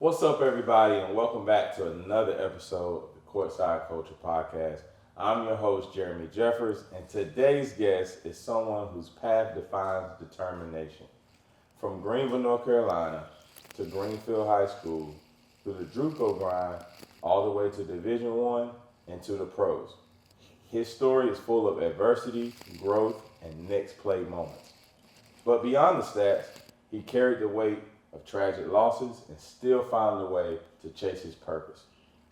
What's up, everybody, and welcome back to another episode of the Courtside Culture Podcast. I'm your host, Jeremy Jeffers, and today's guest is someone whose path defines determination. From Greenville, North Carolina, to Greenfield High School, through the JUCO grind, all the way to Division I and to the pros. His story is full of adversity, growth, and next play moments. But beyond the stats, he carried the weight of tragic losses and still found a way to chase his purpose.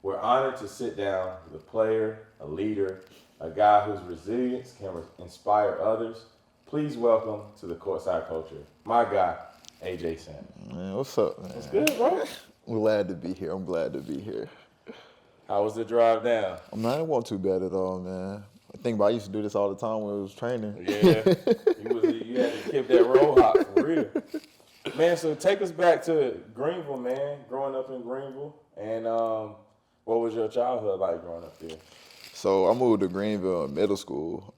We're honored to sit down with a player, a leader, a guy whose resilience can inspire others. Please welcome to the Courtside Culture, my guy, Ajay Sanders. Man, what's up, man? What's good, bro? I'm glad to be here. How was the drive down? I'm not, it wasn't too bad at all, man. I think about I used to do this all the time when I was training. Yeah, you had to keep that roll hot for real. Man, so take us back to Greenville, man. Growing up in Greenville, and what was your childhood like growing up there? So I moved to Greenville in middle school.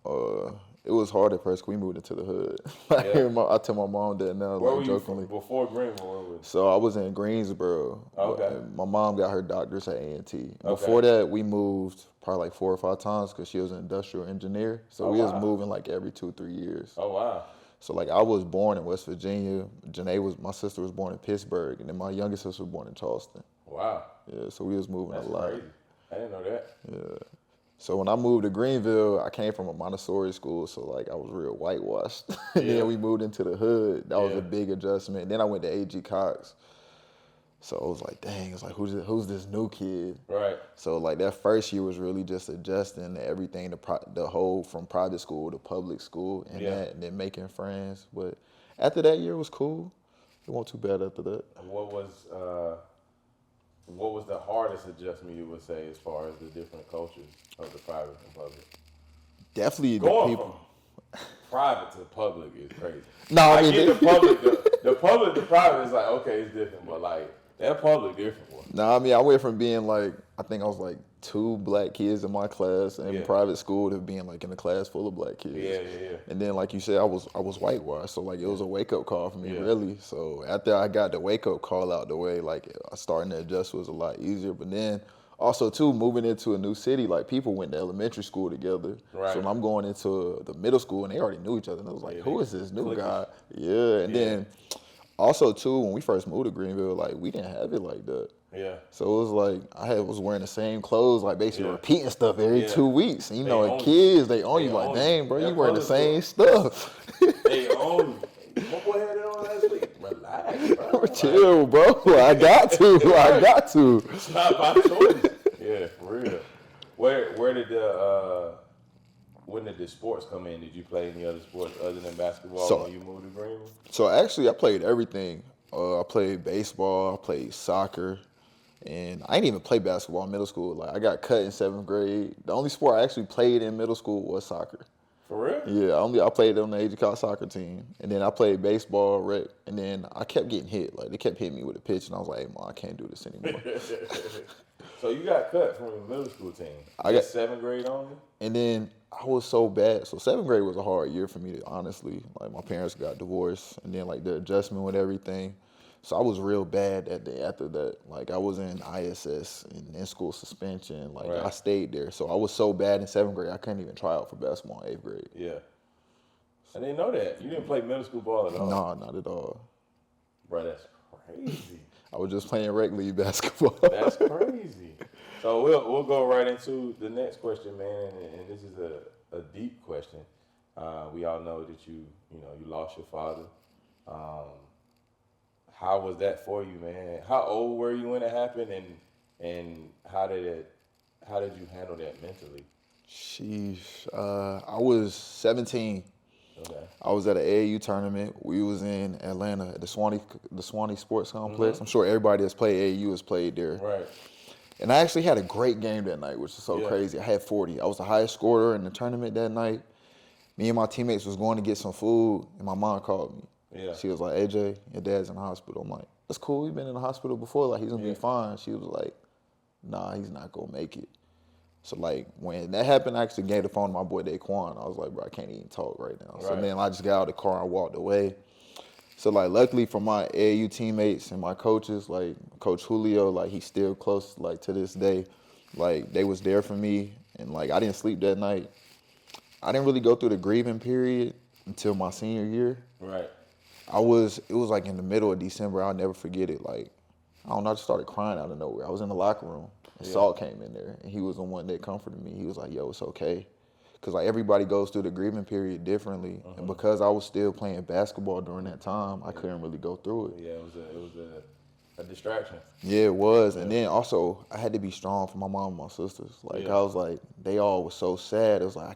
It was hard at first 'cause we moved into the hood. I tell my mom that now, Where like were you jokingly. before Greenville? Where was So I was in Greensboro. Okay. My mom got her doctorate at A&T. Okay. Before that, we moved probably like 4 or 5 times because she was an industrial engineer. So we was moving like every 2-3 years. Oh, wow. So like I was born in West Virginia. My sister was born in Pittsburgh, and then my youngest sister was born in Charleston. Wow. Yeah, so we was moving That's a lot. crazy. I didn't know that. Yeah. So when I moved to Greenville, I came from a Montessori school, so like I was real whitewashed. And Yeah. then we moved into the hood. That was Yeah. a big adjustment. Then I went to A.G. Cox. So I was like, dang, it's like who's this new kid? Right. So like that first year was really just adjusting to everything, the whole from private school to public school, and and then making friends. But after that year was cool. It wasn't too bad after that. What was the hardest adjustment you would say as far as the different cultures of the private and public? Definitely Going the people. from private to public is crazy. No, I mean get the public, the public to private is like, okay, it's different, but like that public different one. No, I mean I went from being like I think I was like 2 black kids in my class in private school to being like in a class full of black kids. Yeah. And then like you said, I was whitewashed, so like it was a wake up call for me really. So after I got the wake up call out the way, like starting to adjust was a lot easier. But then also too moving into a new city, like people went to elementary school together. Right. So when I'm going into the middle school and they already knew each other, and I was like, who is this new guy? Yeah. And then also too when we first moved to Greenville, like we didn't have it like that. Yeah. So it was like I was wearing the same clothes, like basically repeating stuff every 2 weeks. And you know, as kids, they own you like, dang, bro, you wearing the same stuff. They own you. What boy had it on last week? Relax, bro. Chill, bro. I got to. It's not by choice. Yeah, for real. Where did when did the sports come in? Did you play any other sports other than basketball when you moved to Greenville? So actually, I played everything. I played baseball. I played soccer. And I didn't even play basketball in middle school. Like I got cut in 7th grade. The only sport I actually played in middle school was soccer. For real? Yeah, I played on the AJ College soccer team. And then I played baseball, rec, and then I kept getting hit. Like they kept hitting me with a pitch and I was like, hey, Mom, I can't do this anymore. So you got cut from your middle school team. I got 7th grade only? And then I was so bad. So 7th grade was a hard year for me, honestly. Like my parents got divorced and then like the adjustment with everything. So I was real bad after that. Like I was in ISS and in school suspension. Like I stayed there. So I was so bad in 7th grade I couldn't even try out for basketball in 8th grade. Yeah. I didn't know that. You didn't play middle school ball at all? No, not at all. Bro, that's crazy. I was just playing rec league basketball. That's crazy. So we'll go right into the next question, man. And this is a deep question. We all know that you lost your father. How was that for you, man? How old were you when it happened, and how did you handle that mentally? Sheesh. I was 17. Okay. I was at an AAU tournament. We was in Atlanta at the Swanee Sports Complex. Mm-hmm. I'm sure everybody that's played AAU has played there. Right. And I actually had a great game that night, which is so crazy. I had 40. I was the highest scorer in the tournament that night. Me and my teammates was going to get some food, and my mom called me. Yeah. She was like, AJ, your dad's in the hospital. I'm like, that's cool. He's been in the hospital before. Like, he's going to be fine. She was like, nah, he's not going to make it. So, like, when that happened, I actually gave the phone to my boy Daquan. I was like, bro, I can't even talk right now. So then I just got out of the car and walked away. So, like, luckily for my AAU teammates and my coaches, like, Coach Julio, like, he's still close, like, to this day. Like, they was there for me, and, like, I didn't sleep that night. I didn't really go through the grieving period until my senior year. Right. It was, like, in the middle of December. I'll never forget it. Like, I don't know, I just started crying out of nowhere. I was in the locker room, and Salt came in there, and he was the one that comforted me. He was like, yo, it's okay. Because, like, everybody goes through the grieving period differently. And because I was still playing basketball during that time, I couldn't really go through it. Yeah, it was a distraction. Yeah, it was. And then also, I had to be strong for my mom and my sisters. Like, I was like, they all was so sad. It was like, I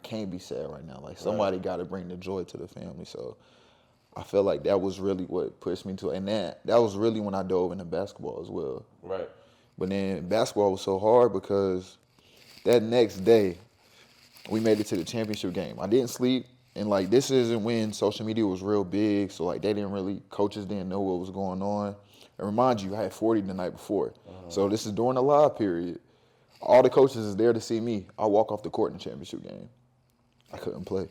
can't be sad right now. Like, somebody got to bring the joy to the family. So I felt like that was really what pushed me to it. And that was really when I dove into basketball as well. Right. But then basketball was so hard because that next day, we made it to the championship game. I didn't sleep, and, like, this isn't when social media was real big, so, like, coaches didn't know what was going on. And remind you, I had 40 the night before. So this is during the live period. All the coaches is there to see me. I walk off the court in the championship game. I couldn't play.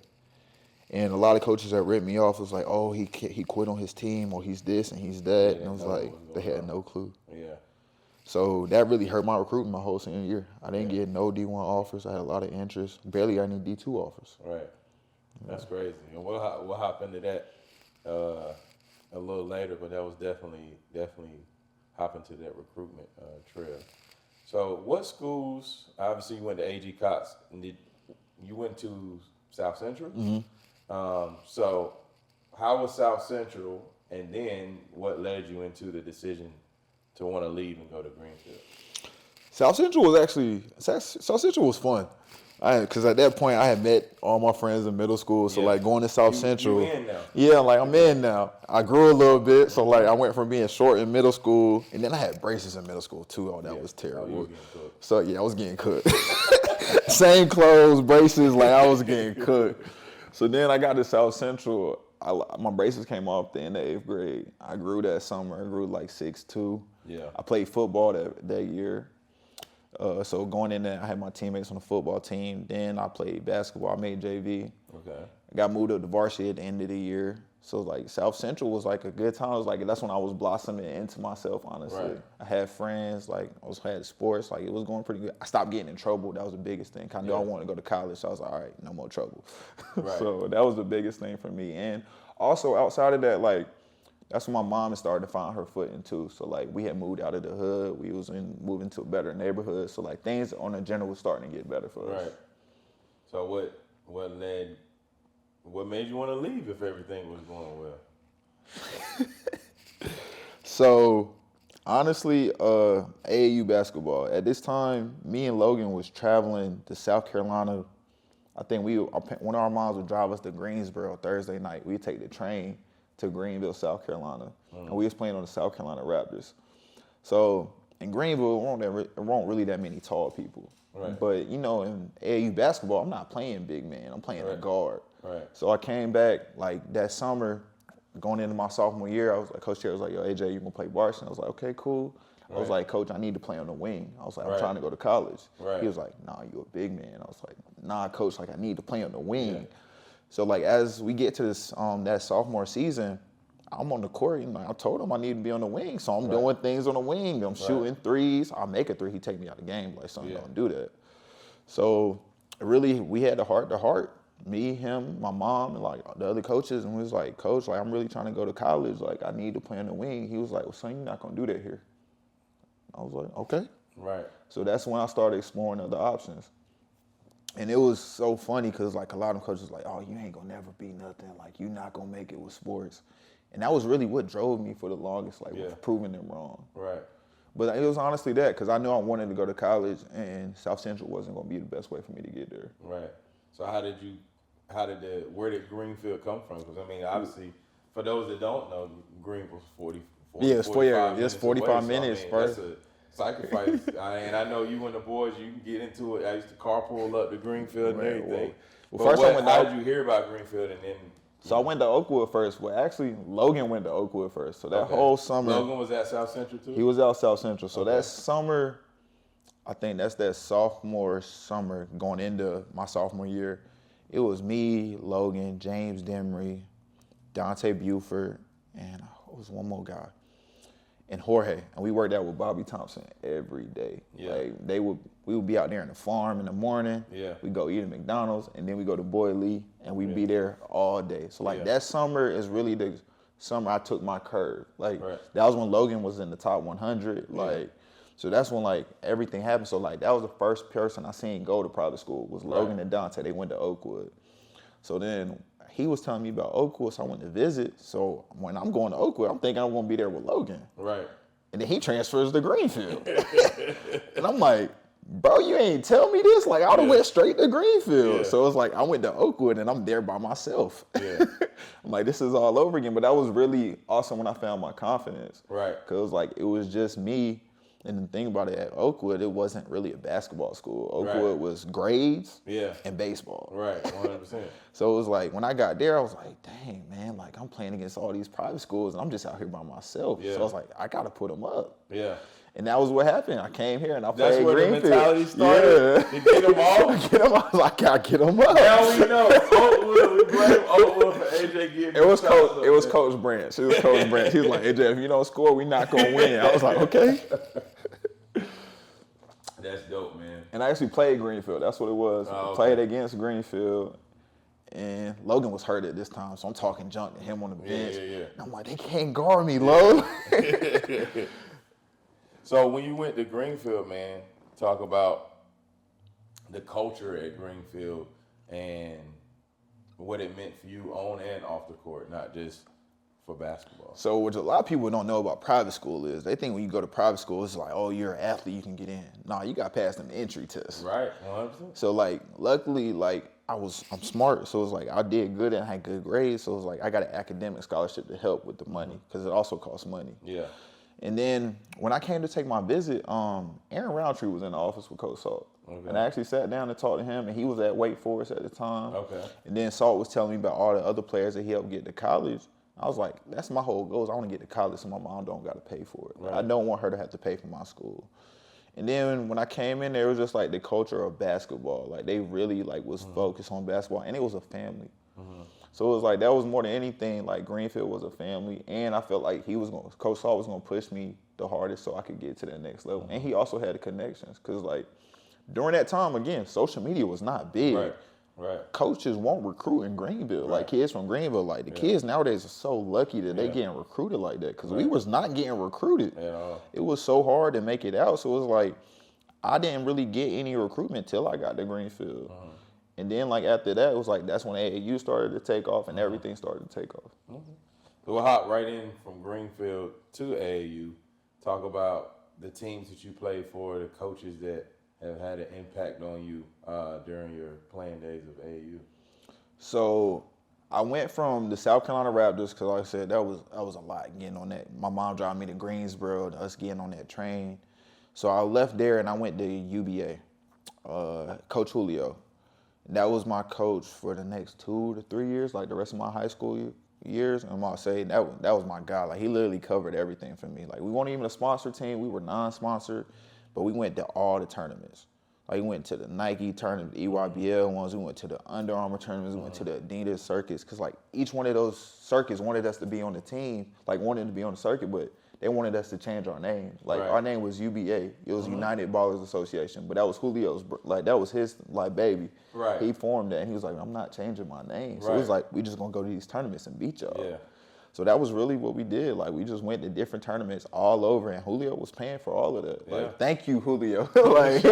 And a lot of coaches that ripped me off was like, oh, he quit on his team, or he's this and he's that. And I was like, they had no clue. Yeah. So that really hurt my recruitment my whole senior year. I didn't get no D1 offers. I had a lot of interest. Barely got any D2 offers. Right. That's crazy. And we'll hop into that a little later, but that was definitely hop into that recruitment trail. So what schools, obviously you went to A.G. Cox, and you went to South Central? Mm-hmm. So how was South Central, and then what led you into the decision to want to leave and go to Greenfield? South Central was fun. Because at that point, I had met all my friends in middle school. So, like, going to South Central. You in now? Yeah, like, I'm in now. I grew a little bit. So, like, I went from being short in middle school. And then I had braces in middle school, too. Oh, that was terrible. You were getting cooked. So, yeah, I was getting cooked. Same clothes, braces, like, I was getting cooked. So, then I got to South Central. My braces came off the end of 8th grade. I grew that summer. I grew like 6'2". Yeah. I played football that year. So going in there, I had my teammates on the football team. Then I played basketball. I made JV. Okay. I got moved up to varsity at the end of the year. So, like, South Central was, like, a good time. It was, like, that's when I was blossoming into myself, honestly. Right. I had friends. Like, I had sports. Like, it was going pretty good. I stopped getting in trouble. That was the biggest thing. I knew I wanted to go to college, so I was like, all right, no more trouble. Right. So that was the biggest thing for me. And also, outside of that, like, that's when my mom had started to find her footing too. So, like, we had moved out of the hood. We was moving to a better neighborhood. So, like, things on the general was starting to get better for us. Right. So what made you want to leave if everything was going well? So, honestly, AAU basketball. At this time, me and Logan was traveling to South Carolina. I think one of our moms would drive us to Greensboro Thursday night. We'd take the train to Greenville, South Carolina. And we was playing on the South Carolina Raptors. So in Greenville, there weren't really that many tall people. Right. But, you know, in AAU basketball, I'm not playing big man. I'm playing a guard. Right. So I came back, like, that summer, going into my sophomore year, I was like, Coach Terry was like, yo, AJ, you gonna play varsity? I was like, okay, cool. I was like, Coach, I need to play on the wing. I was like, I'm trying to go to college. Right. He was like, nah, you a big man. I was like, nah, Coach, like, I need to play on the wing. Yeah. So, like, as we get to this that sophomore season, I'm on the court. You know, I told him I need to be on the wing, so I'm doing things on the wing. I'm shooting threes. I'll make a three. He take me out of the game. Like, son, don't do that. So, really, we had a heart-to-heart. Me, him, my mom, and, like, the other coaches, and we was like, Coach, like, I'm really trying to go to college. Like, I need to play on the wing. He was like, well, son, you're not going to do that here. I was like, okay. Right. So that's when I started exploring other options. And it was so funny because, like, a lot of coaches like, oh, you ain't going to never be nothing. Like, you're not going to make it with sports. And that was really what drove me for the longest, like, proving them wrong. Right. But it was honestly that, because I knew I wanted to go to college, and South Central wasn't going to be the best way for me to get there. Right. So where did Greenfield come from? Because, I mean, obviously, for those that don't know, Greenville's 45 minutes. So, I mean, that's a sacrifice. And I know you and the boys, you can get into it. I used to carpool up to Greenfield and everything. How did you hear about Greenfield and then? So I went to Oakwood first. Well, actually, Logan went to Oakwood first. So that whole summer. Logan was at South Central too? He was at South Central. So that summer, I think that's that sophomore summer going into my sophomore year. It was me, Logan, James Demery, Dante Buford, and it was one more guy. And Jorge, and we worked out with Bobby Thompson every day. Yeah. Like we would be out there in the farm in the morning. Yeah. We go eat at McDonald's, and then we go to Boy Lee, and we'd be there all day. So like that summer is really the summer I took my curve. Like that was when Logan was in the top 100. Like so that's when like everything happened. So like that was the first person I seen go to private school was Logan and Dante. They went to Oakwood. So then he was telling me about Oakwood, so I went to visit. So when I'm going to Oakwood, I'm thinking I'm going to be there with Logan. Right. And then he transfers to Greenfield. And I'm like, bro, you ain't tell me this? Like, I would have went straight to Greenfield. So it's like, I went to Oakwood and I'm there by myself. Yeah. I'm like, this is all over again. But that was really awesome when I found my confidence. Right. Because, like, it was just me. And the thing about it, at Oakwood, it wasn't really a basketball school. Oakwood was grades and baseball. Right, 100%. So it was like, when I got there, I was like, dang, man, like, I'm playing against all these private schools, and I'm just out here by myself. So I was like, I got to put them up. Yeah. And that was what happened. I came here, and I played Greenfield. That's where the mentality started? Yeah. To get them off? Get them off. I got to get them up. Now we know. Oakwood, we blame Oakwood for AJ getting It was Coach Branch. It was Coach Branch. He was like, AJ, if you don't score, we not going to win. I was like, okay. That's dope, man. And I actually played Greenfield. That's what it was. I played against Greenfield. And Logan was hurt at this time, so I'm talking junk to him on the bench. And I'm like, they can't guard me, Lo. So when you went to Greenfield, man, talk about the culture at Greenfield and what it meant for you on and off the court, not just for basketball. So what a lot of people don't know about private school is they think when you go to private school, it's like, oh, you're an athlete, you can get in. Nah, you got past them entry tests. Right, 100%. So like, luckily, like I'm smart, so it's like I did good and I had good grades. So it's like I got an academic scholarship to help with the money because it also costs money. Yeah. And then when I came to take my visit, Aaron Roundtree was in the office with Coach Salt. Okay. And I actually sat down and talked to him, and he was at Wake Forest at the time. Okay. And then Salt was telling me about all the other players that he helped get to college. I was like, that's my whole goal is I want to get to college so my mom don't got to pay for it. Right. I don't want her to have to pay for my school. And then when I came in there, it was just like the culture of basketball. Like they really like was focused on basketball, and it was a family. So it was like that was more than anything. Like Greenfield was a family, and I felt like Coach Salt was gonna push me the hardest so I could get to that next level. And he also had the connections, cause like during that time, again, social media was not big. Right. Coaches won't recruit in Greenville. Like kids from Greenville, like the kids nowadays are so lucky that they getting recruited like that. Cause we was not getting recruited. It was so hard to make it out. So it was like I didn't really get any recruitment till I got to Greenfield. And then, like, after that, it was like that's when AAU started to take off and everything started to take off. So we'll hop right in from Greenfield to AAU. Talk about the teams that you played for, the coaches that have had an impact on you during your playing days of AAU. So I went from the South Carolina Raptors because, like I said, that was a lot getting on that. My mom drove me to Greensboro, us getting on that train. So I left there and I went to UBA, Coach Julio. That was my coach for the next 2 to 3 years, like the rest of my high school years. And I say that was my guy. Like he literally covered everything for me. Like we weren't even a sponsor team. We were non-sponsored, but we went to all the tournaments. Like we went to the Nike tournament, the EYBL ones. We went to the Under Armour tournaments. We went to the Adidas circuits. Cause like each one of those circuits wanted us to be on the team, like wanted to be on the circuit, but they wanted us to change our name. Like our name was UBA. It was United Ballers Association, but that was Julio's, like that was his like baby. Right. He formed that and he was like, I'm not changing my name. So it was like, we just gonna go to these tournaments and beat y'all. Yeah. So that was really what we did. Like we just went to different tournaments all over and Julio was paying for all of that. Like, thank you, Julio. Like,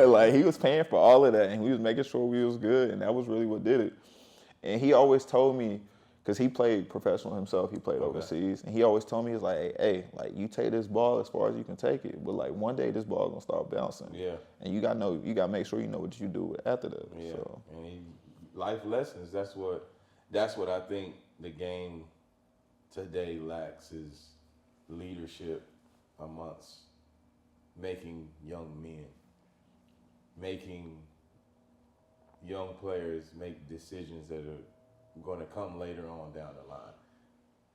like he was paying for all of that and he was making sure we was good and that was really what did it. And he always told me, because he played professional himself, he played overseas, and he always told me, he's like, hey, like you take this ball as far as you can take it, but like one day this ball gonna start bouncing. Yeah. And you gotta make sure you know what you do after that. Yeah. So. And life lessons, that's what I think the game today lacks is leadership amongst making young men, making young players make decisions that are going to come later on down the line.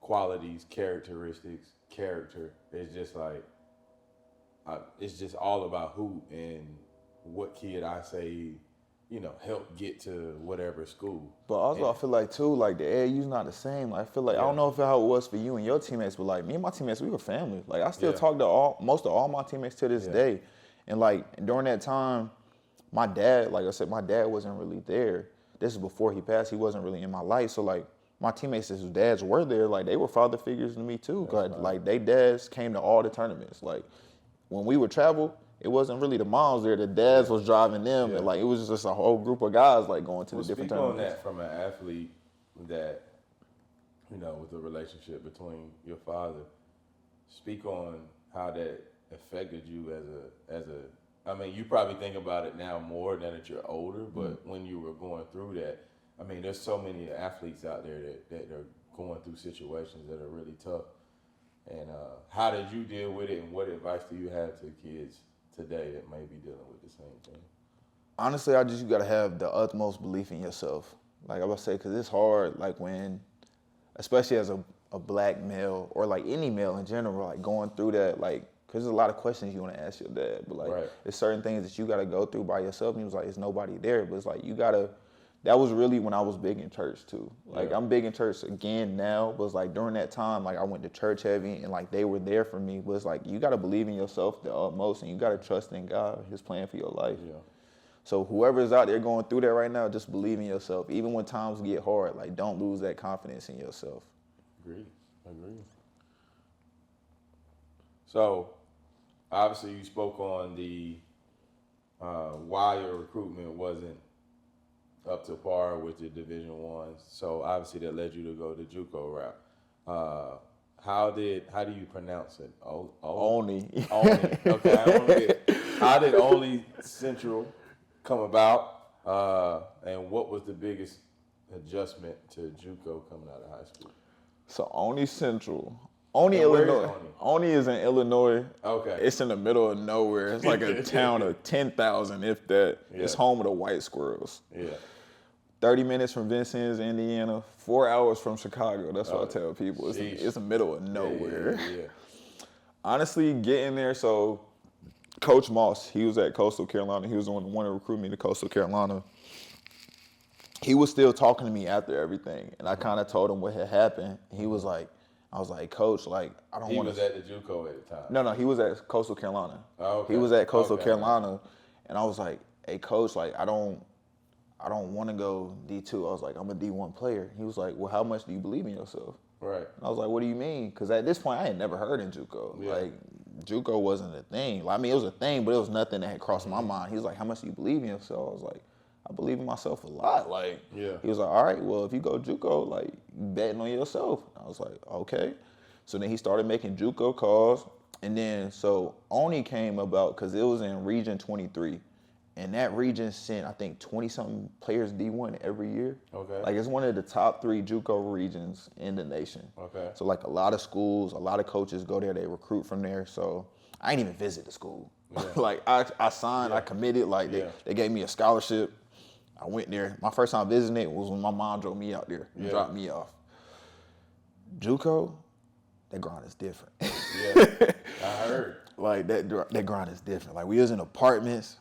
Qualities, characteristics, character. It's just like, it's just all about who and what kid I say, help get to whatever school. But also, I feel like too, like the AAU's not the same. Like, I feel like I don't know how it was for you and your teammates, but like me and my teammates, we were family. Like I still talk to most of all my teammates to this day, and like during that time, my dad, like I said, my dad wasn't really there. This is before he passed. He wasn't really in my life, so like my teammates whose dads were there, like they were father figures to me too. Cause like they dads came to all the tournaments. Like when we would travel, it wasn't really the moms there. The dads was driving them, and like it was just a whole group of guys like going to the different tournaments. Speak on that from an athlete that, with the relationship between your father. Speak on how that affected you as a. I mean, you probably think about it now more now that you're older, but when you were going through that, I mean, there's so many athletes out there that are going through situations that are really tough. And how did you deal with it, and what advice do you have to kids today that may be dealing with the same thing? Honestly, you got to have the utmost belief in yourself. Like I would say, because it's hard, like when, especially as a black male or like any male in general, like going through that, like, because there's a lot of questions you want to ask your dad, but like there's certain things that you got to go through by yourself. And he was like, it's nobody there, but it's like you got to. That was really when I was big in church too. Like I'm big in church again now, but it's like during that time, like I went to church heavy and like they were there for me. But it's like you gotta believe in yourself the utmost, and you gotta trust in God, His plan for your life. Yeah. So whoever's out there going through that right now, just believe in yourself. Even when times get hard, like don't lose that confidence in yourself. Agree. So obviously you spoke on the why your recruitment wasn't up to par with the Division I. So obviously that led you to go the JUCO route. How do you pronounce it? Oni. Okay. How did Oni Central come about? And what was the biggest adjustment to JUCO coming out of high school? So Oni Central. Illinois. Oni is in Illinois. Okay. It's in the middle of nowhere. It's like a town of 10,000, if that. Yeah. It's home of the White Squirrels. Yeah. 30 minutes from Vincennes, Indiana, 4 hours from Chicago. That's what I tell people. It's the middle of nowhere. Yeah. Honestly, getting there, so Coach Moss, he was at Coastal Carolina. He was the one to recruit me to Coastal Carolina. He was still talking to me after everything, and I kind of told him what had happened. He was like, I was like, Coach, like, I don't want to. He was at the JUCO at the time. No, he was at Coastal Carolina. Oh, okay. He was at Coastal Carolina, and I was like, hey, Coach, like, I don't want to go D2. I was like, I'm a D1 player. He was like, well, how much do you believe in yourself? Right. And I was like, what do you mean? Because at this point, I had never heard in JUCO. Yeah. Like, JUCO wasn't a thing. I mean, it was a thing, but it was nothing that had crossed my mind. He was like, how much do you believe in yourself? I was like, I believe in myself a lot. Like, he was like, all right, well, if you go JUCO, like, you betting on yourself. I was like, okay. So then he started making JUCO calls. And then, so Oni came about because it was in Region 23. And that region sent, I think, 20-something players D1 every year. Okay. Like, it's one of the top 3 JUCO regions in the nation. Okay. So, like, a lot of schools, a lot of coaches go there. They recruit from there. So, I ain't even visit the school. Yeah. Like, I signed, I committed. Like, they gave me a scholarship. I went there. My first time visiting it was when my mom drove me out there and dropped me off. JUCO, that grind is different. Yeah, I heard. Like, that grind is different. Like, we was in apartments.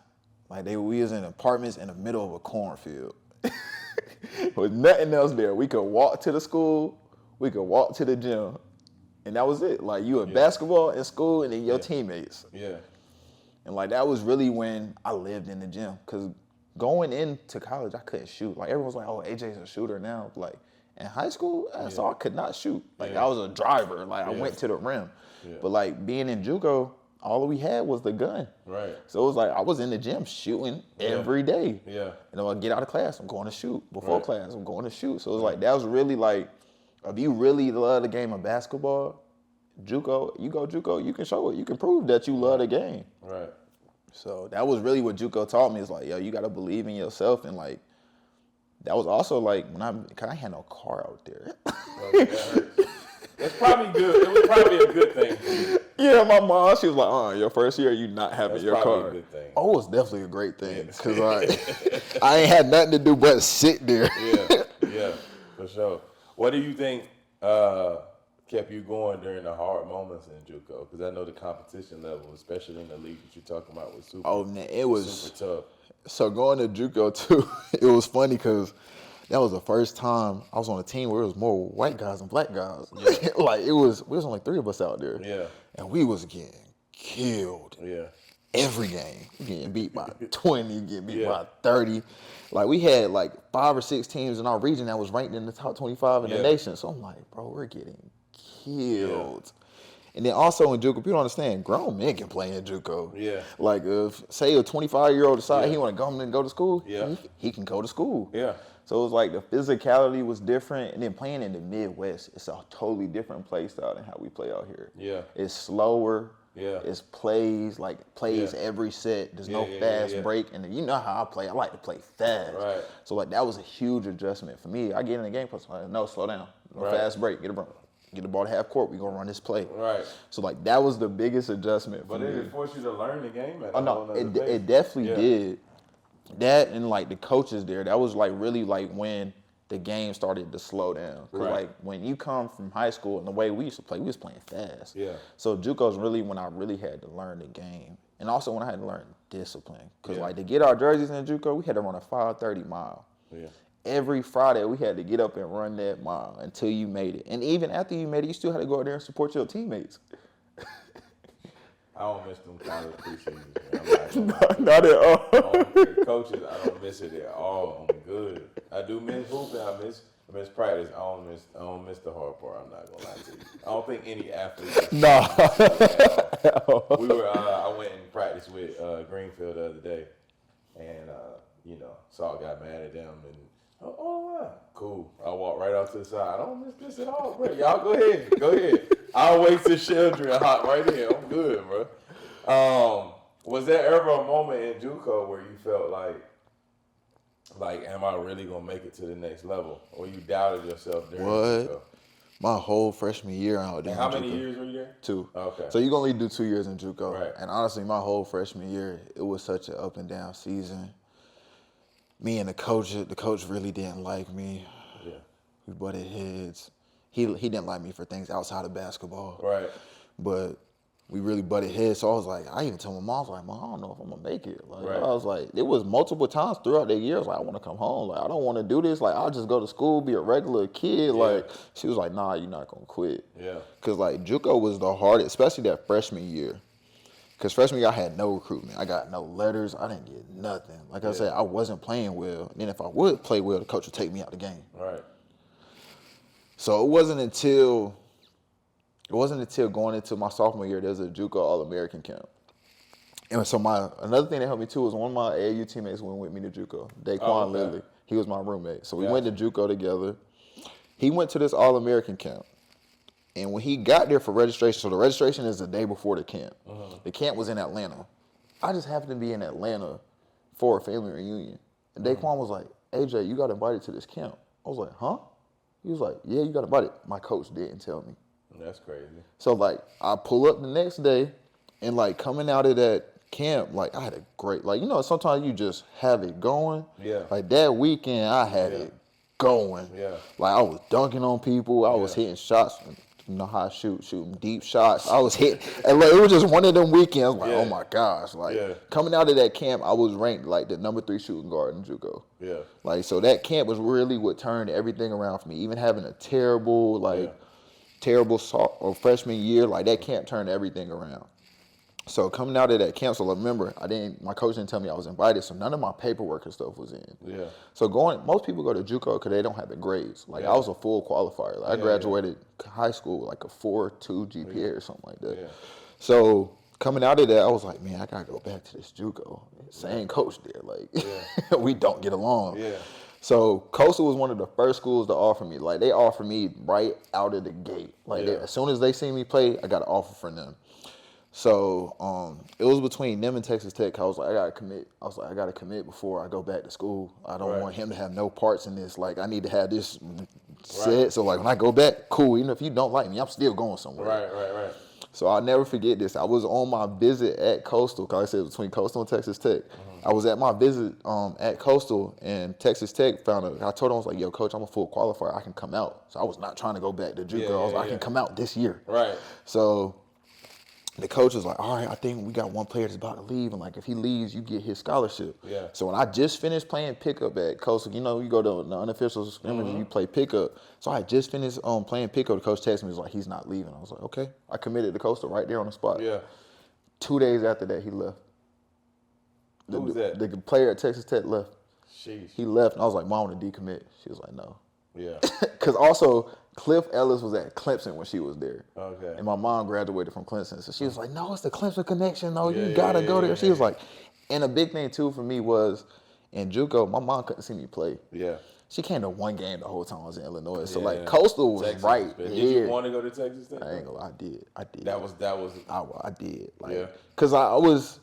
Like, we was in apartments in the middle of a cornfield. With nothing else there. We could walk to the school. We could walk to the gym. And that was it. Like, you had basketball in school and then your teammates. Yeah. And, like, that was really when I lived in the gym. Because going into college, I couldn't shoot. Like, everyone's like, oh, AJ's a shooter now. Like, in high school, so I could not shoot. Like, I was a driver. Like, I went to the rim. Yeah. But, like, being in JUCO, all we had was the gun. Right. So it was like I was in the gym shooting every day. Yeah. And then I get out of class, I'm going to shoot. Before class, I'm going to shoot. So it was like that was really like, if you really love the game of basketball, JUCO, you can show it. You can prove that you love the game. Right. So that was really what JUCO taught me. Is like, yo, you got to believe in yourself. And like, that was also like when I had no car out there. That's probably good. It was probably a good thing for you. Yeah, my mom, she was like, your first year, you not having your car. That's probably a good thing. Oh, it's definitely a great thing. Because I ain't had nothing to do but sit there. Yeah, for sure. What do you think, kept you going during the hard moments in JUCO? Because I know the competition level, especially in the league that you're talking about, was super. Oh man, it was super tough. So going to JUCO too, it was funny because that was the first time I was on a team where it was more white guys than black guys. Yeah. Like we was only 3 of us out there. Yeah. And we was getting killed. Yeah. Every game. We getting beat by 20, getting beat by 30. Like we had like 5 or 6 teams in our region that was ranked in the top 25 in the nation. So I'm like, bro, we're getting killed. And then also in JUCO, people don't understand, grown men can play in JUCO. Yeah. Like if, say, a 25-year-old decide he want to come and go to school, he can go to school. Yeah. So it was like the physicality was different. And then playing in the Midwest, it's a totally different play style than how we play out here. Yeah. It's slower. Yeah. It's plays every set. There's no fast break. And you know how I play. I like to play fast. Right. So like that was a huge adjustment for me. I get in the game, like, no, slow down. No fast break. Get the ball to half court. We're going to run this play. Right. So like that was the biggest adjustment for me. But it forced you to learn the game at it definitely did. That and like the coaches there, that was like really like when the game started to slow down. Cause like when you come from high school and the way we used to play, we was playing fast. Yeah. So JUCO's really when I really had to learn the game. And also when I had to learn discipline. Cause like to get our jerseys in JUCO, we had to run a 5:30 mile. Yeah. Every Friday we had to get up and run that mile until you made it. And even after you made it, you still had to go out there and support your teammates. I don't miss them college preseasons. Not at all. Coaches, I don't miss it at all. I'm good. I do miss hooping. I miss practice. I don't miss the hard part. I'm not gonna lie to you. I don't think any athlete. No. I went and practiced with Greenfield the other day, and Saul got mad at them and. Oh, cool. I walk right off to the side. I don't miss this at all, bro. Y'all go ahead. I'll wait till Sheldon hop right in. I'm good, bro. Was there ever a moment in JUCO where you felt like, am I really gonna make it to the next level? Or you doubted yourself during JUCO? My whole freshman year out there. And how many years were you there? 2. Okay. So you can only do 2 years in JUCO. Right. And honestly, my whole freshman year, it was such an up and down season. Me and the coach really didn't like me. Yeah. We butted heads. He didn't like me for things outside of basketball. Right. But we really butted heads. So I was like, I even told my mom, I was like, Mom, I don't know if I'm gonna make it. Like I was like, it was multiple times throughout the year. I was like, I wanna come home. Like I don't wanna do this. Like I'll just go to school, be a regular kid. Like she was like, nah, you're not gonna quit. Yeah. Cause like JUCO was the hardest, especially that freshman year. Because freshman year, I had no recruitment. I got no letters. I didn't get nothing. Like I said, I wasn't playing well. And then if I would play well, the coach would take me out the game. Right. So it wasn't until going into my sophomore year, there's a JUCO All-American camp. And so another thing that helped me too was one of my AAU teammates went with me to JUCO, Daquan Lilly. He was my roommate. So we went to JUCO together. He went to this All-American camp. And when he got there for registration, so the registration is the day before the camp. The camp was in Atlanta. I just happened to be in Atlanta for a family reunion. And Daquan was like, AJ, you got invited to this camp. I was like, huh? He was like, yeah, you got invited. My coach didn't tell me. That's crazy. So, like, I pull up the next day, and, like, coming out of that camp, like, I had a great, like, sometimes you just have it going. Yeah. Like, that weekend, I had it going. Yeah. Like, I was dunking on people. I was hitting shots. You know how I shooting deep shots. I was hit, and like, it was just one of them weekends. Like, oh my gosh! Like coming out of that camp, I was ranked like the number 3 shooting guard in JUCO. Yeah. Like so, that camp was really what turned everything around for me. Even having a terrible freshman year, like that camp turned everything around. So coming out of that camp, so remember, my coach didn't tell me I was invited, so none of my paperwork and stuff was in. Yeah. So most people go to JUCO because they don't have the grades. Like I was a full qualifier. Like I graduated high school with like a 4.2 GPA or something like that. Yeah. So coming out of that, I was like, man, I gotta go back to this JUCO. Same coach there, like we don't get along. Yeah. So Coastal was one of the first schools to offer me. Like they offered me right out of the gate. Like as soon as they see me play, I got an offer from them. So it was between them and Texas Tech. I was like, I gotta commit. I was like, I gotta commit before I go back to school. I don't want him to have no parts in this. Like I need to have this set. So like when I go back, cool. Even if you don't like me, I'm still going somewhere. Right. So I'll never forget this. I was on my visit at Coastal, because I said between Coastal and Texas Tech. I was at my visit at Coastal, and Texas Tech found out. I told them, I was like, yo, coach, I'm a full qualifier. I can come out. So I was not trying to go back to JUCO. I was like, I can come out this year. Right. So the coach was like, all right, I think we got one player that's about to leave, and like if he leaves, you get his scholarship. Yeah. So when I just finished playing pickup at Coastal, you know, you go to the unofficial scrimmage and you play pickup. So I just finished playing pickup. The coach texted me, was like, he's not leaving. I was like, okay. I committed to Coastal right there on the spot. Yeah. 2 days after that, he left. Who was that? The player at Texas Tech left. Sheesh. He left, and I was like, Mom, I want to decommit. She was like, no. Yeah. Because also, Cliff Ellis was at Clemson when she was there. Okay. And my mom graduated from Clemson. So she was like, no, it's the Clemson connection. No, you got to go there. She was like, and a big thing, too, for me was in JUCO, my mom couldn't see me play. Yeah. She came to one game the whole time I was in Illinois. So, like, Coastal was Texas, right Did here. you want to go to Texas Tech? I ain't gonna lie, I did. That was. I did. Like, Yeah. Because I was,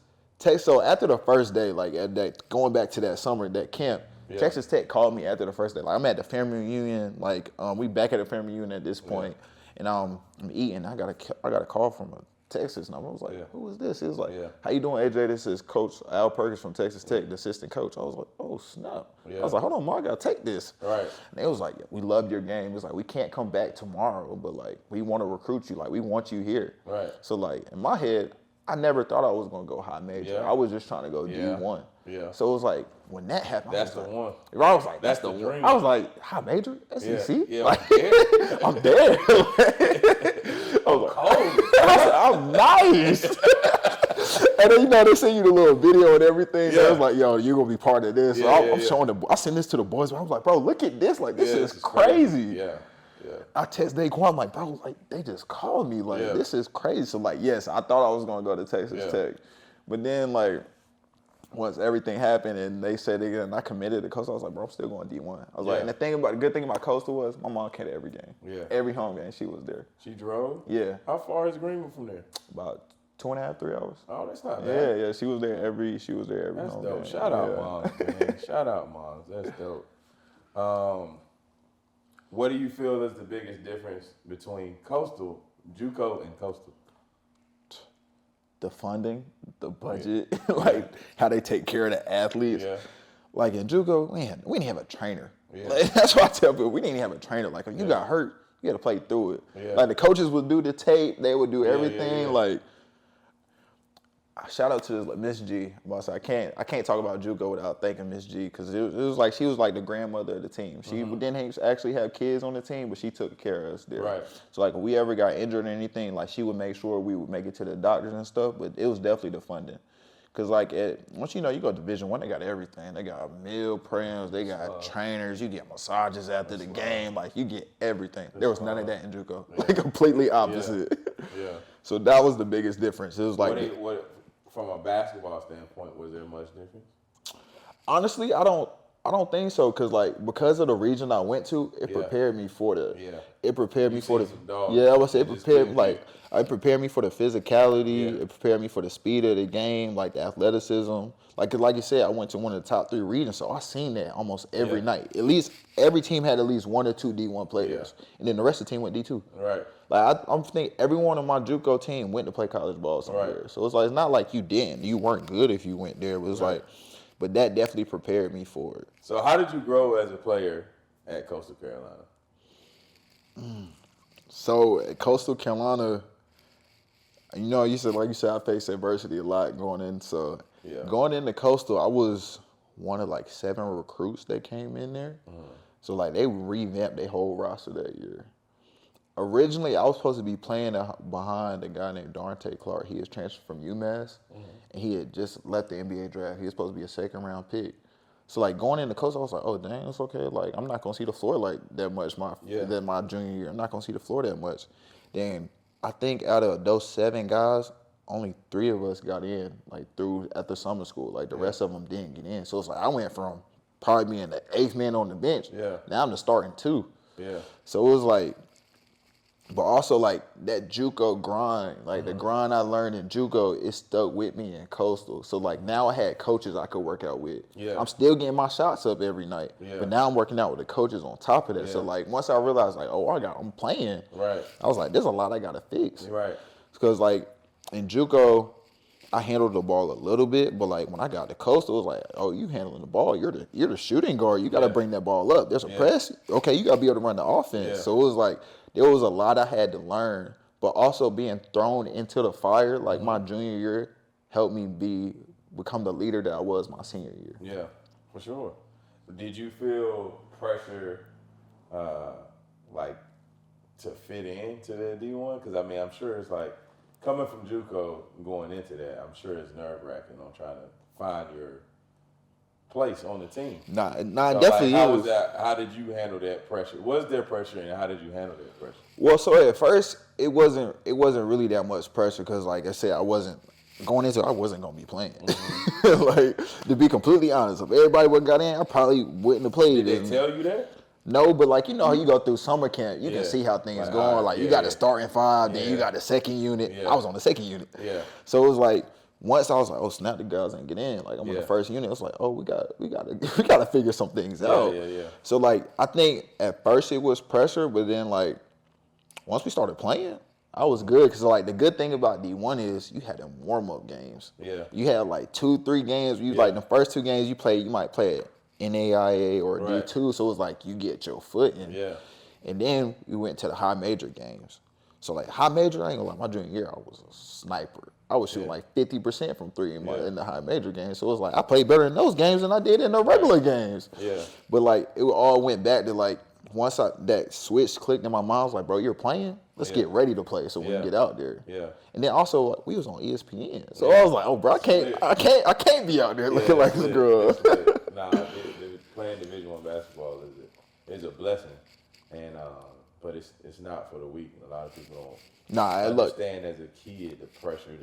so after the first day, like, at that, going back to that summer, that camp, Texas Tech called me after the first day. Like, I'm at the family reunion. Like, we back at the family reunion at this point, and I'm eating. I got a call from a Texas number. I was like, who is this? He was like, how you doing, AJ? This is Coach Al Perkins from Texas Tech, the assistant coach. I was like, oh, snap. I was like, hold on, Mark, I got to take this. Right. And they was like, we loved your game. It was like, we can't come back tomorrow, but, like, we want to recruit you. Like, we want you here. Right. So, like, in my head, I never thought I was going to go high major. Yeah. I was just trying to go D1. Yeah. So it was like, when that happened, That's the one. I was like, that's the dream. I was like, high major? SEC? Yeah. Like, I'm there. I'm cold. I'm nice. And then, you know, they send you the little video and everything. So I was like, yo, you're going to be part of this. So I'm showing I send this to the boys. I was like, bro, look at this. Like, this is crazy. Yeah. I text Daquan, I'm like, bro, like, they just called me. Like, this is crazy. So, like, yes, I thought I was going to go to Texas Tech. But then, like, once everything happened and they said and I committed to Coastal, I was like, bro, I'm still going D1. I was like, and the good thing about Coastal was my mom came to every game. Yeah. Every home game, she was there. She drove? Yeah. How far is Greenville from there? About 2.5, 3 hours. Oh, that's not bad. Yeah, she was there every That's home dope. game. Shout out, Moms, man. Shout out, Moms. That's dope. What do you feel is the biggest difference between Coastal, JUCO, and Coastal? The funding, the budget, like how they take care of the athletes. Yeah. Like in JUCO, we didn't have a trainer. Yeah. Like, that's why I tell people, we didn't even have a trainer. Like if you got hurt, you got to play through it. Yeah. Like the coaches would do the tape, they would do everything. Like shout out to Miss G. I can't talk about JUCO without thanking Miss G because it was like she was like the grandmother of the team. She didn't actually have kids on the team, but she took care of us there. Right. So like if we ever got injured or anything, like she would make sure we would make it to the doctors and stuff. But it was definitely the funding. Cause like once you go Division I, they got everything. They got meal prams, they got trainers. You get massages after the game. Like you get everything. There was none of that in JUCO. Yeah. Like completely opposite. Yeah. So that was the biggest difference. It was like from a basketball standpoint, was there much difference? Honestly, I don't think so, because of the region I went to, it prepared me for it prepared me for the I would say it prepared me for the physicality, it prepared me for the speed of the game, like the athleticism. Like you said, I went to one of the top 3 regions, so I seen that almost every night. At least every team had at least 1 or 2 D1 players, and then the rest of the team went D2. Right. Like I'm thinking everyone on my JUCO team went to play college ball somewhere. Right. So it's like it's not like you didn't. You weren't good if you went there. It was like, but that definitely prepared me for it. So how did you grow as a player at Coastal Carolina? So at Coastal Carolina, you said I faced adversity a lot going in. So going into Coastal, I was one of like 7 recruits that came in there. So like they revamped their whole roster that year. Originally, I was supposed to be playing behind a guy named Dante Clark. He was transferred from UMass, and he had just left the NBA draft. He was supposed to be a 2nd-round pick. So, like, going into Coastal, I was like, oh, dang, it's okay. Like, I'm not going to see the floor, like, that much my junior year. I'm not going to see the floor that much. Then I think out of those 7 guys, only 3 of us got in, like, through at the summer school. Like, the rest of them didn't get in. So, it's like I went from probably being the 8th man on the bench. Yeah. Now I'm the starting 2. Yeah. So, it was like, but also, like, that JUCO grind, like, the grind I learned in JUCO, it stuck with me in Coastal. So, like, now I had coaches I could work out with. Yeah. I'm still getting my shots up every night. Yeah. But now I'm working out with the coaches on top of that. Yeah. So, like, once I realized, like, I'm playing. Right. I was like, there's a lot I got to fix. Right. Because, like, in JUCO, I handled the ball a little bit, but, like, when I got to Coastal, it was like, oh, you handling the ball. You're the shooting guard. You got to bring that ball up. There's a press. Okay, you got to be able to run the offense. Yeah. So it was like there was a lot I had to learn, but also being thrown into the fire, like my junior year, helped me become the leader that I was my senior year. Yeah, for sure. Did you feel pressure, like, to fit into the D1? Because, I mean, I'm sure it's like, coming from JUCO and going into that, I'm sure it's nerve-wracking on trying to find your place on the team. Nah, so, definitely like, how did you handle that pressure? Was there pressure, and how did you handle that pressure? Well, so at first, it wasn't really that much pressure because, like I said, I wasn't going to be playing. Mm-hmm. Like, to be completely honest, if everybody would have got in, I probably wouldn't have played. Did they tell you that? No, but like, you know how you go through summer camp, you can see how things going. Like, you got the starting five, then you got the second unit. I was on the second unit. Yeah. So it was like, once I was like, oh snap, the guys ain't get in. Like, I'm on the first unit. I was like, oh, we gotta figure some things out. Yeah. So like, I think at first it was pressure, but then like, once we started playing, I was good because, like, the good thing about D1 is you had them warm-up games. Yeah. You had, like, 2-3 games. Like, the first 2 games you might play at NAIA or D2. So it was like you get your foot in. Yeah. And then we went to the high major games. So, like, high major, I ain't gonna lie, my junior year, I was a sniper. I was shooting like 50% from 3 in the high major games. So it was like I played better in those games than I did in the regular games. Yeah. But, like, it all went back to, like, once that switch clicked in my mind, I was like, bro, you're playing? Let's get ready to play so we can get out there. Yeah. And then also, like, we was on ESPN. So I was like, oh, bro, I can't be out there looking like this girl. Playing Division I basketball is a blessing. And but it's not for the weak. A lot of people don't understand as a kid the pressure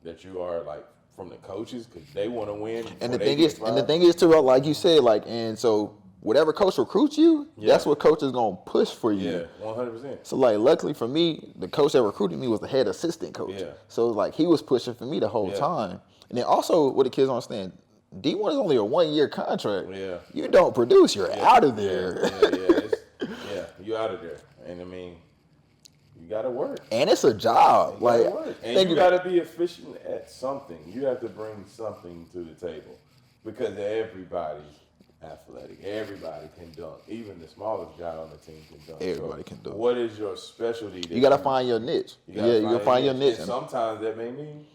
that you are, like, from the coaches because they want to win. And the thing is too, like you said, like, and so whatever coach recruits you, that's what coach is gonna push for you. Yeah, 100%. So, like, luckily for me, the coach that recruited me was the head assistant coach. Yeah. So, like, he was pushing for me the whole time. And then also, what the kids don't understand, D1 is only a 1-year contract. Yeah. You don't produce, you're out of there. You're out of there. And I mean, you gotta work. And it's a job. And you gotta be efficient at something. You have to bring something to the table because everybody's athletic. Everybody can dunk. Even the smallest guy on the team can dunk. Everybody can dunk. What is your specialty? You gotta find your niche. You gotta find your niche. And sometimes that may mean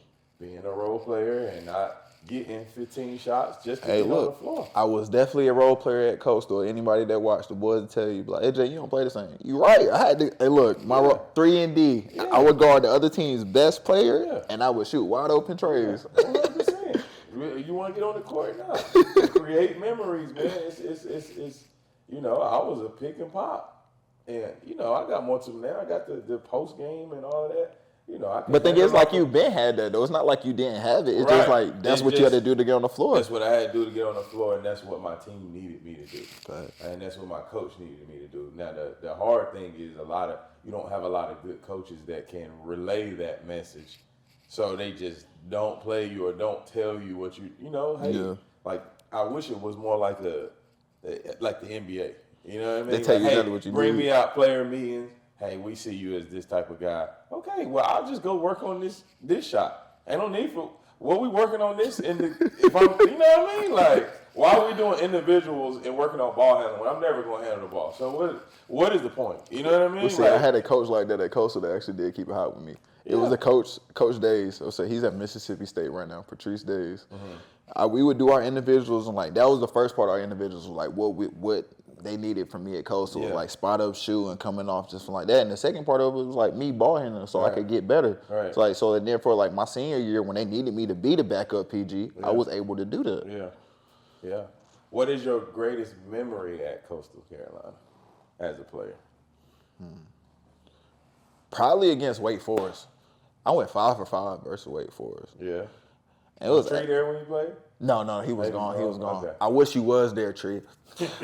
being a role player and not getting 15 shots just to get on the floor. I was definitely a role player at Coastal. Anybody that watched the boys will tell you, like, AJ, you don't play the same. You right. I had to. Hey, look, my 3 and D. Yeah. I would guard the other team's best player, and I would shoot wide open trays. 100%. You want to get on the court now? Create memories, man. It's I was a pick and pop, and I got more to them now. I got the post game and all of that. But thing is, like, you've been had that though. It's not like you didn't have it. It's just like that's what you had to do to get on the floor. That's what I had to do to get on the floor, and that's what my team needed me to do. Right. And that's what my coach needed me to do. Now the hard thing is you don't have a lot of good coaches that can relay that message, so they just don't play you or don't tell you what like, I wish it was more like like the NBA. You know what I mean? They tell you exactly what you bring me out player meetings. Hey, we see you as this type of guy. Okay, well, I'll just go work on this shot. Ain't no need for what we working on this. You know what I mean? Like, why are we doing individuals and working on ball handling when I'm never going to handle the ball? So what is the point? You know what I mean? Well, see, I had a coach like that at Coastal that actually did keep it hot with me. It was a Coach Days. So he's at Mississippi State right now, Patrice Days. Mm-hmm. We would do our individuals, and like that was the first part of our individuals was like what they needed from me at Coastal, like spot up shoe and coming off just from like that. And the second part of it was like me ball handling so I could get better. Right. So then for like my senior year when they needed me to be the backup PG, I was able to do that. Yeah. What is your greatest memory at Coastal Carolina as a player? Probably against Wake Forest. I went 5 for 5 versus Wake Forest. Yeah. And was Tree there when you played? No, he was gone. He was gone. Okay. I wish he was there, Tree.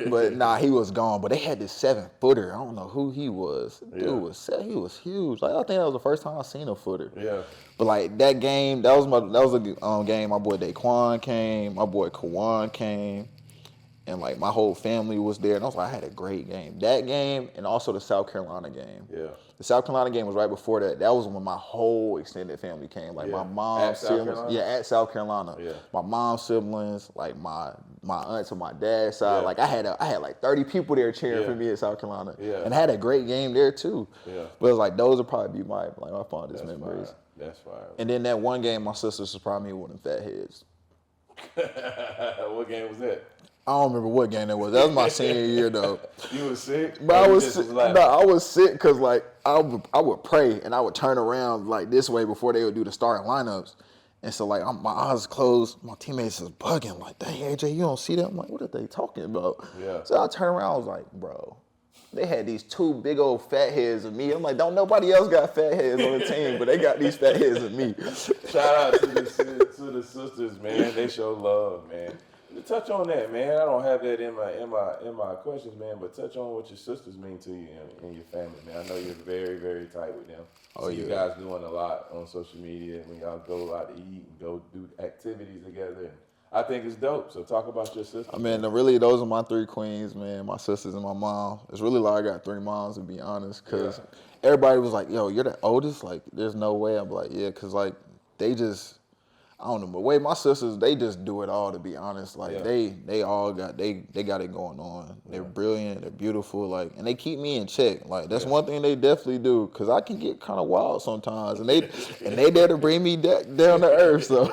But he was gone. But they had this 7-footer. I don't know who he was. Dude he was huge. Like, I think that was the first time I seen a footer. Yeah. But like that game, that was a game. My boy Daquan came. My boy Kawan came. And like my whole family was there. And I was like, I had a great game. That game and also the South Carolina game. Yeah. The South Carolina game was right before that. That was when my whole extended family came. Like my mom's siblings. At South Carolina. Yeah. My mom's siblings, like my aunts on my dad's side. Yeah. Like I had like 30 people there cheering for me at South Carolina. Yeah. And I had a great game there too. Yeah. But it was like those would probably be my fondest memories. Fire. That's fire. And then that one game, my sister surprised me with them fat heads. What game was that? I don't remember what game that was. That was my senior year though. You was sick? But I was sick. No, I was sick because like I would pray and I would turn around like this way before they would do the starting lineups. And so like my eyes closed, my teammates was bugging like, dang AJ, you don't see that? I'm like, what are they talking about? Yeah. So I turned around, I was like, bro, they had these two big old fat heads of me. I'm like, don't nobody else got fat heads on the team, but they got these fat heads of me. Shout out to the sisters, man. They show love, man. Touch on that, man. I don't have that in my questions, man. But touch on what your sisters mean to you and your family, man. I know you're very, very tight with them. Oh, yeah. You guys doing a lot on social media. When y'all go out to eat and go do activities together. And I think it's dope. So talk about your sisters. I mean, really, those are my three queens, man. My sisters and my mom. It's really like I got three moms, to be honest, because everybody was like, "Yo, you're the oldest." Like, there's no way. I'm like, yeah, because like they just. I don't know, but wait, my sisters, they just do it all, to be honest. Like they all got they got it going on. They're brilliant, they're beautiful, like, and they keep me in check. Like that's one thing they definitely do, cause I can get kind of wild sometimes, and they there to bring me down to earth. So,